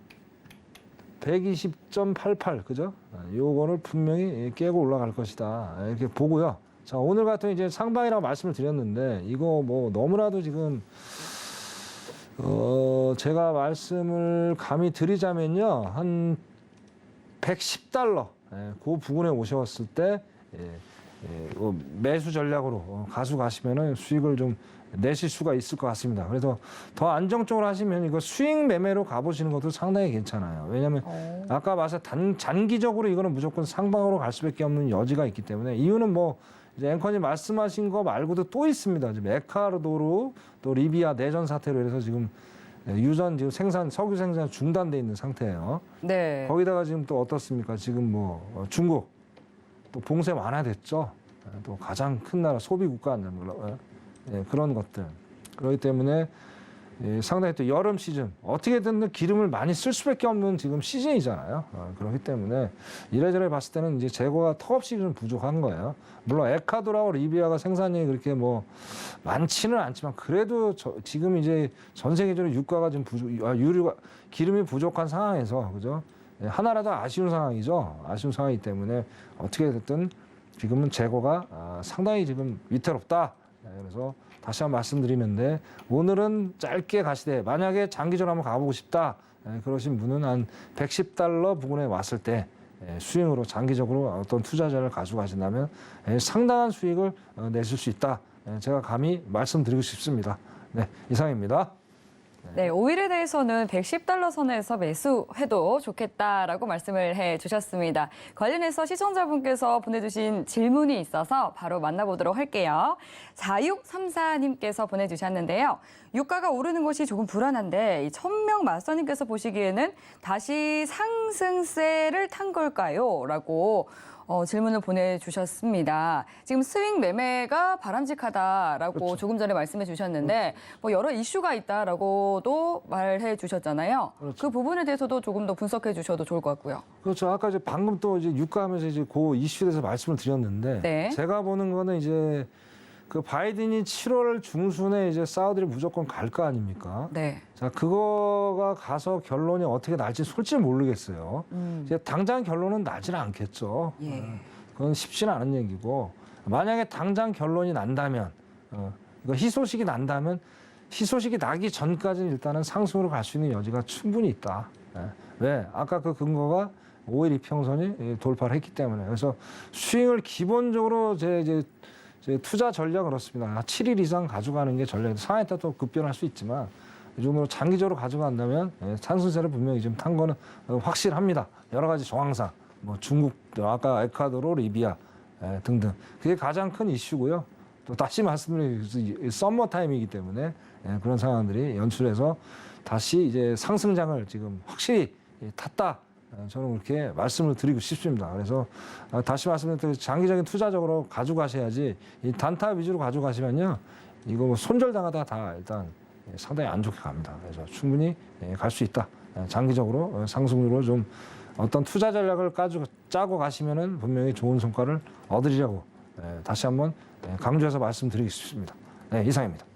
120.88 그죠? 요거를 분명히 깨고 올라갈 것이다. 이렇게 보고요. 자, 오늘 같은 이제 상방이라고 말씀을 드렸는데 이거 뭐 너무나도 지금 제가 말씀을 감히 드리자면요. 한 110달러 그 부근에 오셨을 때 매수 전략으로 가져가시면은 수익을 좀 내실 수가 있을 것 같습니다. 그래서 더 안정적으로 하시면 이거 수익 매매로 가보시는 것도 상당히 괜찮아요. 왜냐하면 아까 말씀 단기적으로 이거는 무조건 상방으로 갈 수밖에 없는 여지가 있기 때문에 이유는 뭐 이제 앵커님 말씀하신 거 말고도 또 있습니다. 지금 에콰도르 또 리비아 내전 사태로 해서 지금 유전 지금 석유 생산 중단돼 있는 상태예요. 네. 거기다가 지금 또 어떻습니까? 지금 뭐 중국 또 봉쇄 완화됐죠. 또 가장 큰 나라 소비 국가 그런 것들. 그렇기 때문에 상당히 또 여름 시즌 어떻게든 기름을 많이 쓸 수밖에 없는 지금 시즌이잖아요. 그렇기 때문에 이래저래 봤을 때는 이제 재고가 턱없이 좀 부족한 거예요. 물론 에콰도르하고 리비아가 생산량이 그렇게 뭐 많지는 않지만 그래도 지금 이제 전 세계적으로 유가가 좀 유류가 기름이 부족한 상황에서 그죠? 하나라도 아쉬운 상황이죠. 아쉬운 상황이기 때문에 어떻게 됐든 지금은 재고가 상당히 지금 위태롭다. 그래서 다시 한번 말씀드리는데 오늘은 짧게 가시되 만약에 장기적으로 한번 가보고 싶다 그러신 분은 한 110달러 부근에 왔을 때 수익으로 장기적으로 어떤 투자자를 가져가신다면 상당한 수익을 내실 수 있다. 제가 감히 말씀드리고 싶습니다. 네, 이상입니다. 네, 오일에 대해서는 110달러 선에서 매수해도 좋겠다라고 말씀을 해주셨습니다. 관련해서 시청자분께서 보내주신 질문이 있어서 바로 만나보도록 할게요. 4634님께서 보내주셨는데요. 유가가 오르는 것이 조금 불안한데 1000명 마스터님께서 보시기에는 다시 상승세를 탄 걸까요? 라고 질문을 보내주셨습니다. 지금 스윙 매매가 바람직하다라고 그렇죠. 조금 전에 말씀해 주셨는데 뭐 여러 이슈가 있다라고도 말해 주셨잖아요. 그렇죠. 그 부분에 대해서도 조금 더 분석해 주셔도 좋을 것 같고요. 그렇죠. 아까 이제 방금 또 이제 유가하면서 이제 그 이슈에 대해서 말씀을 드렸는데 네. 제가 보는 거는 이제 그 바이든이 7월 중순에 이제 사우디를 무조건 갈 거 아닙니까? 네. 자, 그거가 가서 결론이 어떻게 날지 솔직히 모르겠어요. 이제 당장 결론은 나지는 않겠죠. 예. 그건 쉽지는 않은 얘기고 만약에 당장 결론이 난다면 이거 희소식이 난다면 희소식이 나기 전까지는 일단은 상승으로 갈 수 있는 여지가 충분히 있다. 왜? 아까 그 근거가 5일 이평선이 돌파를 했기 때문에 그래서 스윙을 기본적으로 제 투자 전략은 그렇습니다. 7일 이상 가져가는 게 전략인데 상황에 따라 또 급변할 수 있지만 이 정도로 장기적으로 가져간다면 상승세를 분명히 좀 탄 거는 확실합니다. 여러 가지 정황상 뭐 중국, 아까 에콰도르, 리비아 등등 그게 가장 큰 이슈고요. 또 다시 말씀드리면 썸머 타임이기 때문에 그런 상황들이 연출해서 다시 이제 상승장을 지금 확실히 탔다. 저는 그렇게 말씀을 드리고 싶습니다. 그래서 다시 말씀드리면 장기적인 투자적으로 가져가셔야지 이 단타 위주로 가져가시면요. 이거 뭐 손절당하다 다 일단 상당히 안 좋게 갑니다. 그래서 충분히 갈 수 있다. 장기적으로 상승률로 좀 어떤 투자 전략을 짜고 가시면은 분명히 좋은 성과를 얻으리라고 다시 한번 강조해서 말씀드리고 싶습니다. 네, 이상입니다.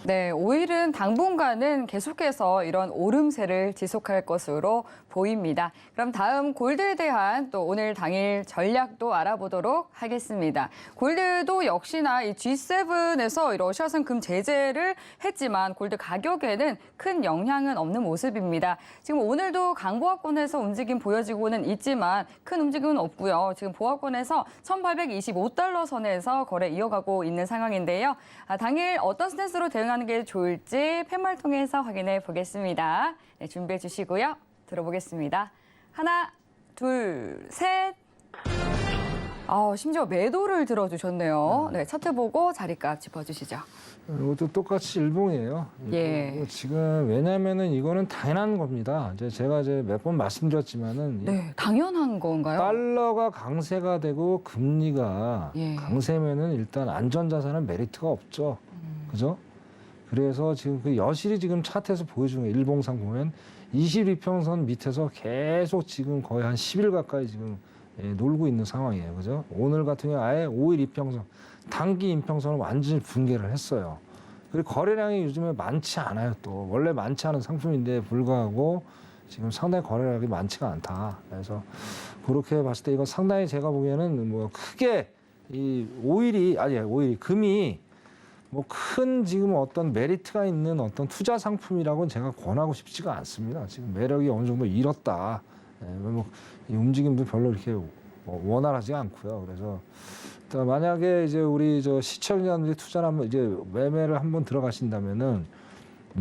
네, 오일은 당분간은 계속해서 이런 오름세를 지속할 것으로 보입니다. 그럼 다음 골드에 대한 또 오늘 당일 전략도 알아보도록 하겠습니다. 골드도 역시나 이 G7에서 러시아산 금 제재를 했지만 골드 가격에는 큰 영향은 없는 모습입니다. 지금 오늘도 강보합권에서 움직임 보여지고는 있지만 큰 움직임은 없고요. 지금 보합권에서 1825달러 선에서 거래 이어가고 있는 상황인데요. 당일 어떤 스탠스로 대응하는 게 좋을지 팻말 통해서 확인해 보겠습니다. 네, 준비해 주시고요. 들어보겠습니다. 하나, 둘, 셋. 심지어 매도를 들어주셨네요. 네, 차트 보고 자리값 짚어주시죠. 이것도 똑같이 일봉이에요. 예. 이거 지금 왜냐면은 이거는 당연한 겁니다. 제가 몇 번 말씀드렸지만은 네, 당연한 건가요? 달러가 강세가 되고 금리가 예. 강세면은 일단 안전자산은 메리트가 없죠. 그죠? 그래서 지금 그 여실히 지금 차트에서 보여주는 게 일봉상 보면 22평선 밑에서 계속 지금 거의 한 10일 가까이 지금 놀고 있는 상황이에요. 그죠? 오늘 같은 경우 아예 5일 이평선, 단기 이평선을 완전히 붕괴를 했어요. 그리고 거래량이 요즘에 많지 않아요. 또 원래 많지 않은 상품인데 불구하고 지금 상당히 거래량이 많지가 않다. 그래서 그렇게 봤을 때 이건 상당히 제가 보기에는 뭐 크게 이 오일이 금이 뭐 큰 지금 어떤 메리트가 있는 어떤 투자 상품이라고는 제가 권하고 싶지가 않습니다. 지금 매력이 어느 정도 잃었다. 뭐 이 움직임도 별로 이렇게 원활하지 않고요. 그래서 만약에 이제 우리 저 시청자분들이 투자를 한번 이제 매매를 한번 들어가신다면은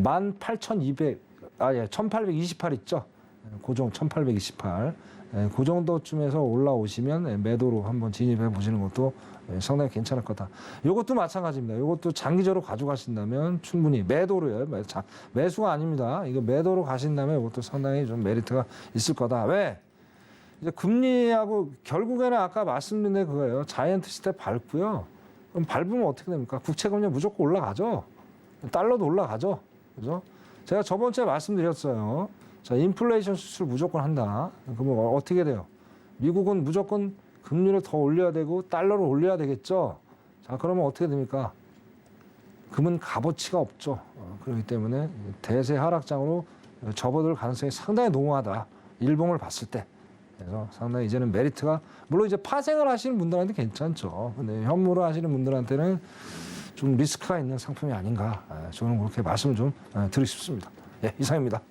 1828 있죠. 고정 1828. 그 정도쯤에서 올라오시면 매도로 한번 진입해 보시는 것도 상당히 괜찮을 거다. 이것도 마찬가지입니다. 이것도 장기적으로 가져가신다면 충분히 매도로요. 매수가 아닙니다. 이거 매도로 가신다면 이것도 상당히 좀 메리트가 있을 거다. 왜? 이제 금리하고 결국에는 아까 말씀드린 그거예요. 자이언트 스텝 밟고요. 그럼 밟으면 어떻게 됩니까? 국채금리 무조건 올라가죠. 달러도 올라가죠. 그죠? 제가 저번 주에 말씀드렸어요. 자, 인플레이션 수출 무조건 한다. 그러면 어떻게 돼요? 미국은 무조건 금리를 더 올려야 되고 달러를 올려야 되겠죠. 자, 그러면 어떻게 됩니까? 금은 값어치가 없죠. 그렇기 때문에 대세 하락장으로 접어들 가능성이 상당히 농후하다. 일봉을 봤을 때. 그래서 상당히 이제는 메리트가 물론 이제 파생을 하시는 분들한테 괜찮죠. 근데 현물을 하시는 분들한테는 좀 리스크가 있는 상품이 아닌가. 저는 그렇게 말씀을 좀 드리고 싶습니다. 예, 이상입니다.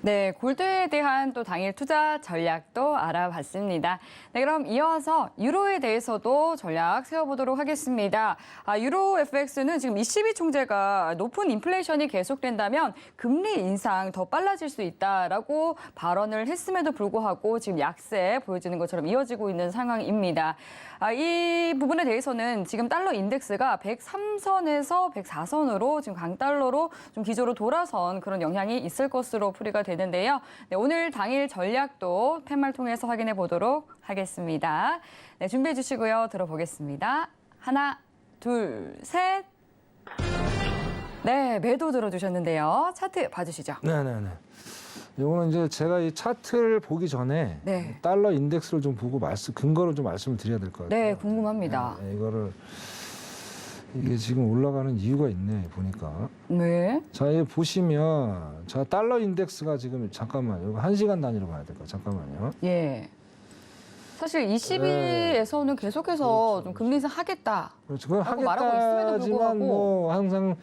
네, 골드에 대한 또 당일 투자 전략도 알아봤습니다. 네, 그럼 이어서 유로에 대해서도 전략 세워보도록 하겠습니다. 유로 FX는 지금 ECB 총재가 높은 인플레이션이 계속된다면 금리 인상 더 빨라질 수 있다라고 발언을 했음에도 불구하고 지금 약세 보여지는 것처럼 이어지고 있는 상황입니다. 이 부분에 대해서는 지금 달러 인덱스가 103선에서 104선으로 지금 강달러로 좀 기조로 돌아선 그런 영향이 있을 것으로 풀이가 되는데요. 네, 오늘 당일 전략도 팻말 통해서 확인해 보도록 하겠습니다. 네, 준비해 주시고요. 들어보겠습니다. 하나, 둘, 셋. 네, 매도 들어주셨는데요. 차트 봐주시죠. 네네네. 이거는 이제 제가 이 차트를 보기 전에 네. 달러 인덱스를 좀 보고 근거를 좀 말씀을 드려야 될 것 같아요. 네, 궁금합니다. 네, 이게 지금 올라가는 이유가 있네 보니까. 네. 자, 여기 보시면 자 달러 인덱스가 지금 잠깐만요. 이거 1시간 단위로 봐야 될 거예요. 잠깐만요. 예. 사실 ECB에서는 계속해서 그렇죠, 좀 금리 인상 하겠다. 그렇죠. 그건 라고 말하고 있음에도 하겠다지만 불구하고. 뭐 항상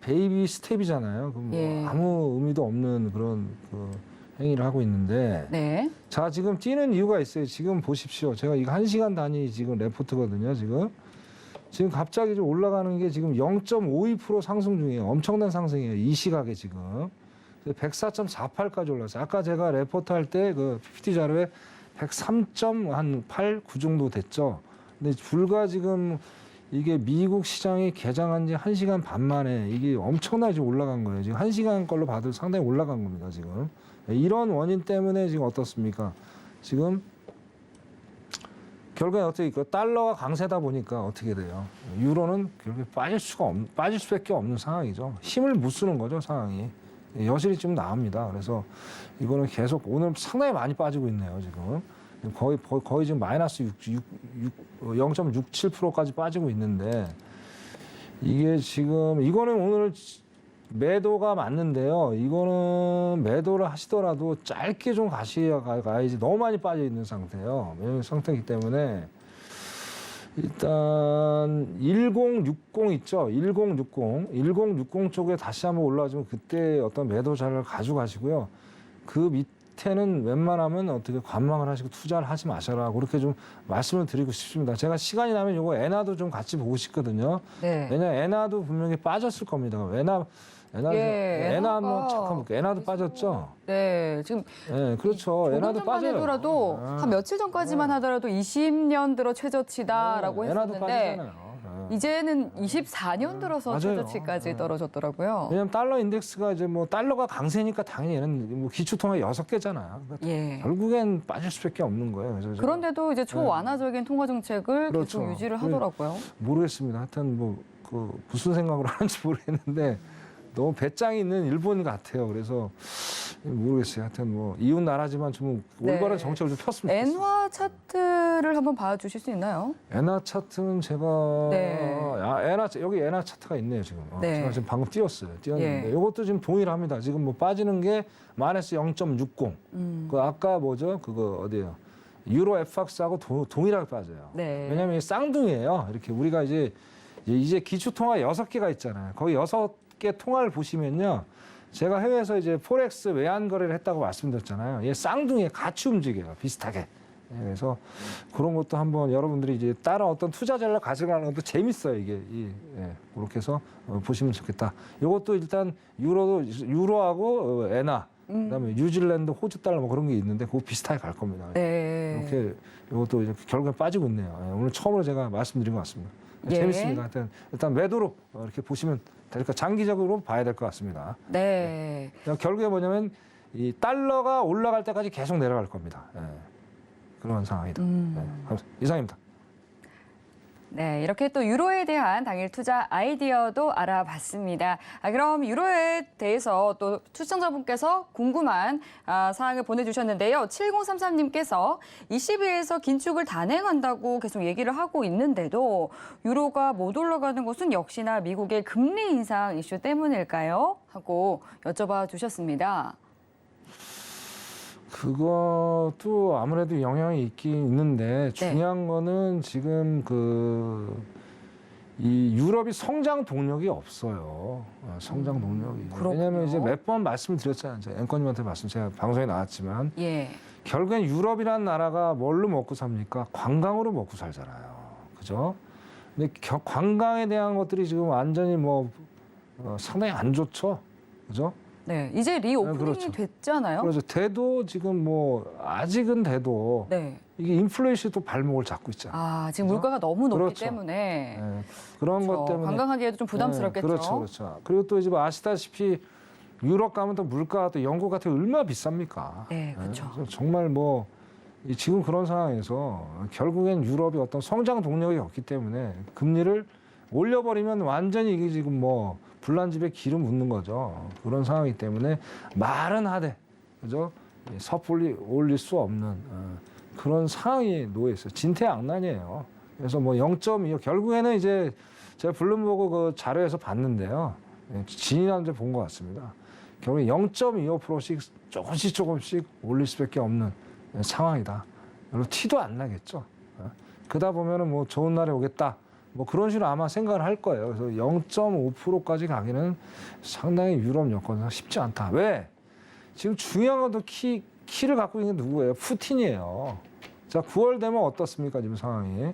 베이비 스텝이잖아요. 그럼 뭐 예. 아무 의미도 없는 그런 그 행위를 하고 있는데. 네. 자, 지금 뛰는 이유가 있어요. 지금 보십시오. 제가 이거 1시간 단위 지금 레포트거든요. 지금 갑자기 좀 올라가는 게 지금 0.52% 상승 중이에요. 엄청난 상승이에요. 이 시각에 지금. 104.48까지 올랐어요. 아까 제가 레포트 할 때 그 PPT 자료에 103.8, 9 정도 됐죠. 근데 불과 지금 이게 미국 시장이 개장한 지 1시간 반 만에 이게 엄청나게 올라간 거예요. 지금 1시간 걸로 봐도 상당히 올라간 겁니다, 지금. 이런 원인 때문에 지금 어떻습니까? 지금 결국에 어떻게 달러가 강세다 보니까 어떻게 돼요? 유로는 결국에 빠질 수밖에 없는 상황이죠. 힘을 못 쓰는 거죠, 상황이. 여실히 좀 나옵니다. 그래서 이거는 계속 오늘 상당히 많이 빠지고 있네요, 지금. 거의 지금 마이너스 0.67%까지 빠지고 있는데 이게 지금 이거는 오늘 매도가 맞는데요. 이거는 매도를 하시더라도 짧게 좀 가야지 너무 많이 빠져 있는 상태예요. 이런 상태이기 때문에 일단 1060 있죠. 1060 쪽에 다시 한번 올라와주면 그때 어떤 매도 자료를 가져가시고요. 그 밑에는 웬만하면 어떻게 관망을 하시고 투자를 하지 마셔라. 그렇게 좀 말씀을 드리고 싶습니다. 제가 시간이 나면 이거 엔화도 좀 같이 보고 싶거든요. 네. 왜냐면 엔화도 분명히 빠졌을 겁니다. 엔화 한번 잠깐 볼게요. 엔화도 빠졌죠? 네, 지금 네, 그렇죠. 엔화도 조금 전만 빠져요. 해더라도 한 며칠 전까지만 하더라도 20년 들어 최저치다라고 엔화도 했었는데 빠지잖아요. 이제는 24년 들어서 맞아요. 최저치까지 떨어졌더라고요. 왜냐면 달러 인덱스가 이제 뭐 달러가 강세니까 당연히 얘는 뭐 기축통화 6개잖아요. 그러니까 예. 결국엔 빠질 수밖에 없는 거예요. 그래서 그런데도 이제 초완화적인 통화 정책을 그렇죠. 계속 유지를 하더라고요. 모르겠습니다. 하여튼 뭐 그 무슨 생각으로 하는지 모르겠는데 너무 배짱이 있는 일본 같아요. 그래서 모르겠어요. 하여튼 뭐 이웃 나라지만 좀 올바른 네. 정책을 좀 폈으면 좋겠어요. 엔화 차트를 한번 봐주실 수 있나요? 엔화 차트는 제가 네. 여기 엔화 차트가 있네요 지금. 네. 제가 지금 방금 띄웠는데 예. 이것도 지금 동일합니다. 지금 뭐 빠지는 게 마이너스 0.60. 그 아까 뭐죠? 그거 어디예요? 유로 FX하고 동일하게 빠져요. 네. 왜냐하면 이게 쌍둥이에요. 이렇게 우리가 이제 기초 통화 6개가 있잖아요. 거기 6개 통화를 보시면요. 제가 해외에서 이제 포렉스 외환 거래를 했다고 말씀드렸잖아요. 얘 쌍둥이에 같이 움직여요. 비슷하게. 예, 그래서 그런 것도 한번 여러분들이 이제 다른 어떤 투자 전략 가져가는 것도 재밌어요. 이게 그렇게 해서 보시면 좋겠다. 이것도 일단 유로하고 엔화, 그다음에 뉴질랜드, 호주 달러 뭐 그런 게 있는데 그거 비슷하게 갈 겁니다. 네. 이렇게 이것도 이제 결국에 빠지고 있네요. 예, 오늘 처음으로 제가 말씀드린 것 같습니다. 예. 재밌습니다. 하여튼 일단 매도로 이렇게 보시면 될까 장기적으로 봐야 될 것 같습니다. 네. 결국에 뭐냐면 이 달러가 올라갈 때까지 계속 내려갈 겁니다. 예. 그런 상황이다. 예. 이상입니다. 네, 이렇게 또 유로에 대한 당일 투자 아이디어도 알아봤습니다. 그럼 유로에 대해서 또 시청자분께서 궁금한 사항을 보내주셨는데요. 7033님께서 22에서 긴축을 단행한다고 계속 얘기를 하고 있는데도 유로가 못 올라가는 것은 역시나 미국의 금리 인상 이슈 때문일까요? 하고 여쭤봐 주셨습니다. 그것도 아무래도 영향이 있긴 있는데 중요한 거는 지금 이 유럽이 성장 동력이 없어요. 성장 동력이. 그렇군요. 왜냐하면 이제 몇 번 말씀드렸잖아요. 앵커님한테 제가 방송에 나왔지만 예. 결국엔 유럽이란 나라가 뭘로 먹고 삽니까? 관광으로 먹고 살잖아요. 그죠? 근데 관광에 대한 것들이 지금 완전히 상당히 안 좋죠. 그죠? 네, 이제 리오프닝이 그렇죠. 됐잖아요. 그래서 돼도 지금 아직은 돼도 네. 이게 인플레이션이 또 발목을 잡고 있잖아요. 지금 그죠? 물가가 너무 높기 그렇죠. 때문에 네. 그런 것 때문에 관광하기에도 좀 부담스럽겠죠. 그렇죠. 그리고 또 이제 아시다시피 유럽 가면 또 물가가 또 영국 같은 게 얼마나 비쌉니까? 네, 그렇죠. 그래서 정말 지금 그런 상황에서 결국엔 유럽이 어떤 성장 동력이 없기 때문에 금리를 올려버리면 완전히 이게 지금 불난집에 기름 붓는 거죠. 그런 상황이기 때문에 말은 하되, 그죠? 섣불리 올릴 수 없는 그런 상황이 놓여 있어요. 진퇴양난이에요. 그래서 0.25 결국에는 이제 제가 블룸버그 그 자료에서 봤는데요. 지난주에 본 것 같습니다. 결국에 0.25%씩 조금씩 올릴 수밖에 없는 상황이다. 별로 티도 안 나겠죠. 그러다 보면은 좋은 날이 오겠다. 그런 식으로 아마 생각을 할 거예요. 그래서 0.5%까지 가기는 상당히 유럽 여건상 쉽지 않다. 왜? 지금 중요한 것도 키를 갖고 있는 게 누구예요? 푸틴이에요. 자, 9월 되면 어떻습니까? 지금 상황이.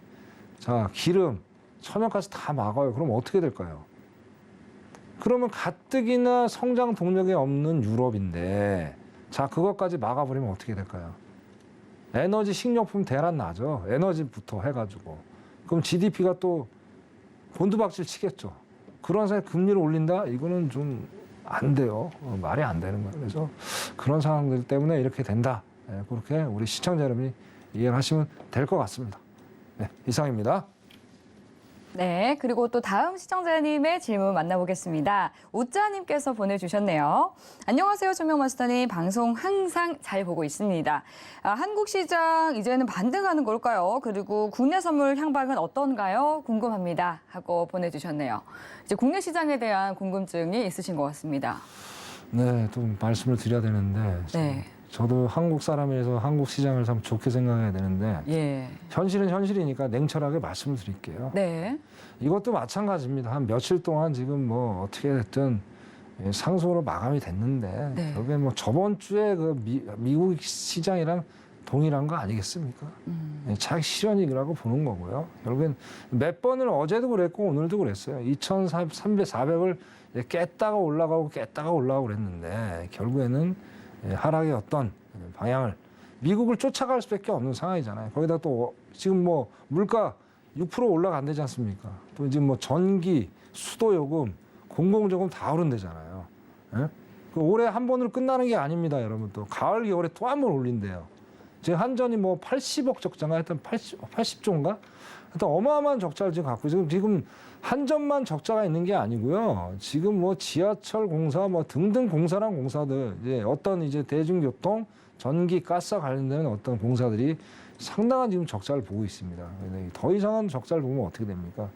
자, 기름, 천연가스 다 막아요. 그럼 어떻게 될까요? 그러면 가뜩이나 성장 동력이 없는 유럽인데, 자, 그것까지 막아버리면 어떻게 될까요? 에너지, 식료품 대란 나죠. 에너지부터 해가지고. 그럼 GDP가 또 곤두박질 치겠죠. 그런 사이에 금리를 올린다? 이거는 좀 안 돼요. 말이 안 되는 거예요. 그래서 그런 상황들 때문에 이렇게 된다. 그렇게 우리 시청자 여러분이 이해를 하시면 될 것 같습니다. 네, 이상입니다. 네, 그리고 또 다음 시청자님의 질문 만나보겠습니다. 우짜님께서 보내주셨네요. 안녕하세요, 천명마스터님. 방송 항상 잘 보고 있습니다. 한국 시장 이제는 반등하는 걸까요? 그리고 국내 선물 향방은 어떤가요? 궁금합니다. 하고 보내주셨네요. 이제 국내 시장에 대한 궁금증이 있으신 것 같습니다. 네, 좀 말씀을 드려야 되는데 네. 저도 한국 사람이라서 한국 시장을 참 좋게 생각해야 되는데 예. 현실은 현실이니까 냉철하게 말씀을 드릴게요. 네. 이것도 마찬가지입니다. 한 며칠 동안 지금 어떻게 됐든 상승으로 마감이 됐는데 네. 결국엔 저번 주에 미국 시장이랑 동일한 거 아니겠습니까? 자기 실현이라고 보는 거고요. 결국엔 몇 번을 어제도 그랬고 오늘도 그랬어요. 2,300, 400을 깼다가 올라가고 그랬는데 결국에는 하락의 어떤 방향을 미국을 쫓아갈 수밖에 없는 상황이잖아요. 거기다 또 지금 물가 6% 올라간다지 않습니까? 또 이제 전기, 수도요금, 공공요금 다 오른대잖아요. 예? 올해 한 번으로 끝나는 게 아닙니다, 여러분. 또 가을, 겨울에 또 한 번 올린대요. 지금 한전이 80억 적자인가 하여튼 80조인가? 하여튼 어마어마한 적자를 지금 갖고 지금 한 점만 적자가 있는 게 아니고요. 지금 뭐 지하철 공사 뭐 등등 공사랑 공사들 이제 어떤 이제 대중교통, 전기, 가스 관련된 어떤 공사들이 상당한 지금 적자를 보고 있습니다. 더 이상한 적자를 보면 어떻게 됩니까?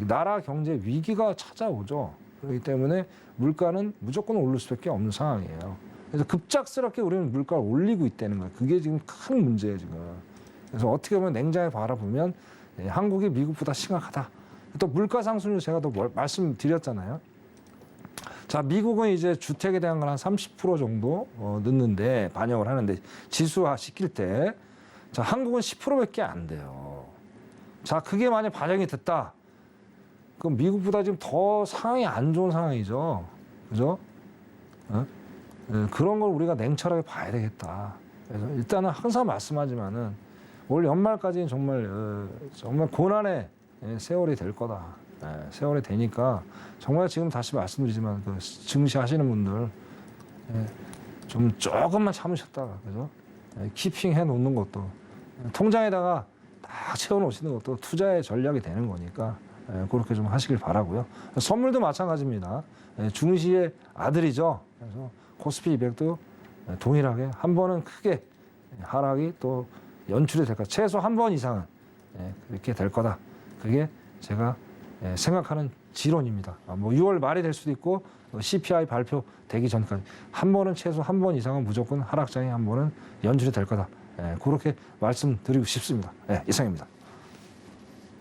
나라 경제 위기가 찾아오죠. 그렇기 때문에 물가는 무조건 오를 수밖에 없는 상황이에요. 그래서 급작스럽게 우리는 물가를 올리고 있다는 거예요. 그게 지금 큰 문제예요, 지금. 그래서 어떻게 보면 냉장에 바라보면 한국이 미국보다 심각하다. 또 물가 상승률 제가 또 말씀드렸잖아요. 자, 미국은 이제 주택에 대한 건 한 30% 정도 넣는데 반영을 하는데 지수화 시킬 때 자, 한국은 10%밖에 안 돼요. 자, 그게 만약 반영이 됐다. 그럼 미국보다 지금 더 상황이 안 좋은 상황이죠. 그죠? 그런 걸 우리가 냉철하게 봐야 되겠다. 그래서 일단은 항상 말씀하지만은 올 연말까지는 정말 고난의 세월이 될 거다. 세월이 되니까 정말 지금 다시 말씀드리지만 그 증시하시는 분들 좀 조금만 참으셨다가 그죠? 키핑 해 놓는 것도 통장에다가 딱 채워 놓으시는 것도 투자의 전략이 되는 거니까 그렇게 좀 하시길 바라고요. 선물도 마찬가지입니다. 중시의 아들이죠. 그래서 코스피 200도 동일하게 한 번은 크게 하락이 또 연출이 될 거다. 최소 한 번 이상은 그렇게 될 거다. 그게 제가 생각하는 지론입니다. 뭐 6월 말이 될 수도 있고 CPI 발표되기 전까지 최소 한 번 이상은 무조건 하락장이 한 번은 연출이 될 거다. 그렇게 말씀드리고 싶습니다. 이상입니다.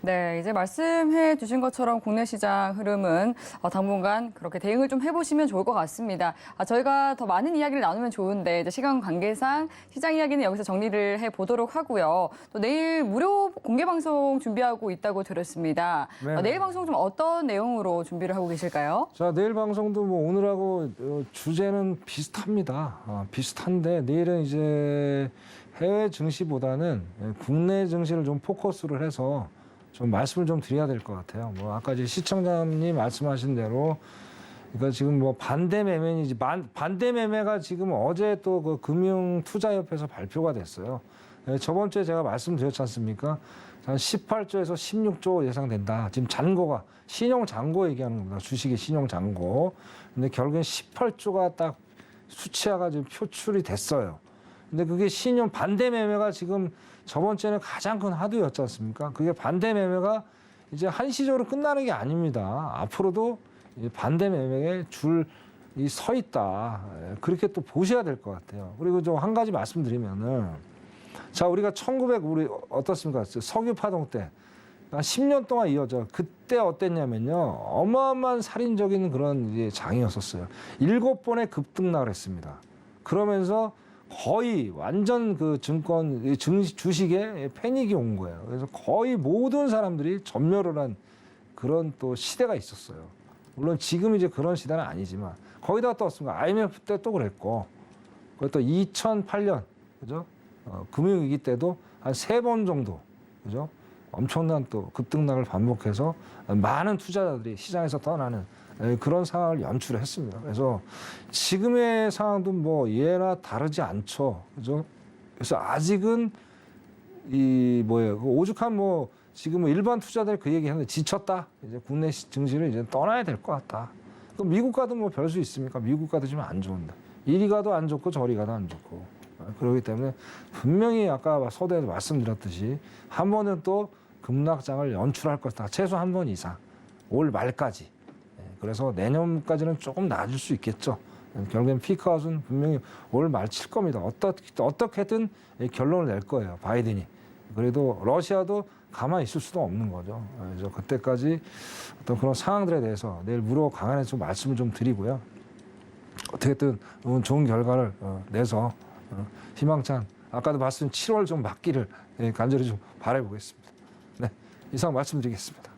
네, 이제 말씀해 주신 것처럼 국내 시장 흐름은 당분간 그렇게 대응을 좀 해보시면 좋을 것 같습니다. 저희가 더 많은 이야기를 나누면 좋은데 이제 시간 관계상 시장 이야기는 여기서 정리를 해보도록 하고요. 또 내일 무료 공개 방송 준비하고 있다고 들었습니다. 내일 방송 좀 어떤 내용으로 준비를 하고 계실까요? 자, 내일 방송도 뭐 오늘하고 주제는 비슷합니다. 비슷한데 내일은 이제 해외 증시보다는 국내 증시를 좀 포커스를 해서 좀 말씀을 좀 드려야 될 것 같아요. 뭐 아까 이제 시청자님 말씀하신 대로 그러니까 지금 뭐 반대 매매인지 반대 매매가 지금 어제 또 그 금융투자협회에서 발표가 됐어요. 저번 주에 제가 말씀드렸지 않습니까? 한 18조에서 16조 예상된다. 지금 잔고가 신용 잔고 얘기하는 겁니다. 주식의 신용 잔고. 근데 결국엔 18조가 딱 수치화가 지금 표출이 됐어요. 근데 그게 신용 반대 매매가 지금 저번 주에는 가장 큰 화두였지 않습니까? 그게 반대 매매가 이제 한시적으로 끝나는 게 아닙니다. 앞으로도 반대 매매에 줄이 서 있다. 그렇게 또 보셔야 될 것 같아요. 그리고 좀 한 가지 말씀드리면은 자, 우리가 우리 어떻습니까? 석유 파동 때 한 10년 동안 이어져. 그때 어땠냐면요. 어마어마한 살인적인 그런 장이었었어요. 7번의 급등락을 했습니다. 그러면서 거의 완전 그 주식에 패닉이 온 거예요. 그래서 거의 모든 사람들이 전멸을 한 그런 또 시대가 있었어요. 물론 지금 이제 그런 시대는 아니지만 거기다가 또 어떻습니까? IMF 때 또 그랬고, 그것도 2008년 그죠? 금융위기 때도 한 3번 정도 그죠? 엄청난 또 급등락을 반복해서 많은 투자자들이 시장에서 떠나는 그런 상황을 연출했습니다. 그래서 지금의 상황도 뭐 예나 다르지 않죠. 그죠? 그래서 아직은 그 오죽한 지금 일반 투자들 그 얘기 하는데 지쳤다. 이제 국내 증시를 이제 떠나야 될 것 같다. 그럼 미국 가도 뭐 별 수 있습니까? 미국 가도 지금 안 좋은데. 이리 가도 안 좋고 저리 가도 안 좋고. 그렇기 때문에 분명히 아까 서두에서 말씀드렸듯이 한 번은 또 급락장을 연출할 것이다. 최소 한 번 이상. 올 말까지. 그래서 내년까지는 조금 나아질 수 있겠죠. 결국엔 피크아웃은 분명히 올 말 칠 겁니다. 어떻게든 결론을 낼 거예요. 바이든이. 그래도 러시아도 가만히 있을 수도 없는 거죠. 그래서 그때까지 어떤 그런 상황들에 대해서 내일 무료 강연에서 좀 말씀을 좀 드리고요. 어떻게든 좋은 결과를 내서 희망찬 아까도 말씀 7월 좀 맞기를 간절히 좀 바라보겠습니다. 네, 이상 말씀드리겠습니다.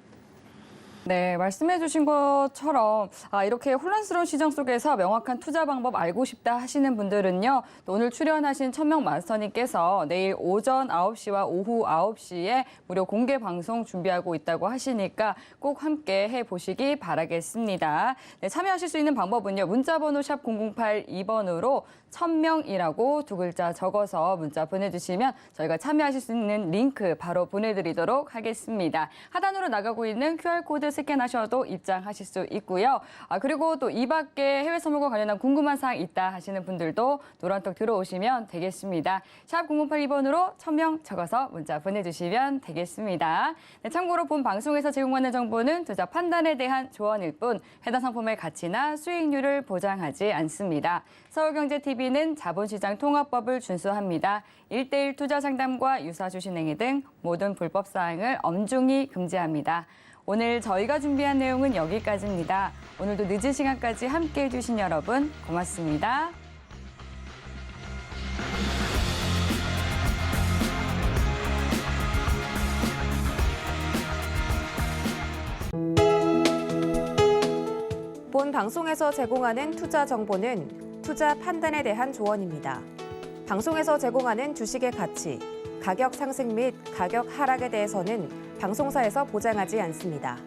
네, 말씀해 주신 것처럼 이렇게 혼란스러운 시장 속에서 명확한 투자 방법 알고 싶다 하시는 분들은요. 또 오늘 출연하신 천명 마스터님께서 내일 오전 9시와 오후 9시에 무료 공개 방송 준비하고 있다고 하시니까 꼭 함께 해보시기 바라겠습니다. 네, 참여하실 수 있는 방법은요. 문자번호 샵 0082번으로 천명이라고 두 글자 적어서 문자 보내주시면 저희가 참여하실 수 있는 링크 바로 보내드리도록 하겠습니다. 하단으로 나가고 있는 QR코드 스캔하셔도 입장하실 수 있고요. 그리고 또 이 밖에 해외 선물과 관련한 궁금한 사항 있다 하시는 분들도 노란톡 들어오시면 되겠습니다. 샵 0082번으로 천명 적어서 문자 보내주시면 되겠습니다. 네, 참고로 본 방송에서 제공하는 정보는 투자 판단에 대한 조언일 뿐 해당 상품의 가치나 수익률을 보장하지 않습니다. 서울경제TV는 자본시장 통합법을 준수합니다. 1:1 투자 상담과 유사 주식행위 등 모든 불법 사항을 엄중히 금지합니다. 오늘 저희가 준비한 내용은 여기까지입니다. 오늘도 늦은 시간까지 함께해 주신 여러분 고맙습니다. 본 방송에서 제공하는 투자 정보는 투자 판단에 대한 조언입니다. 방송에서 제공하는 주식의 가치, 가격 상승 및 가격 하락에 대해서는 방송사에서 보장하지 않습니다.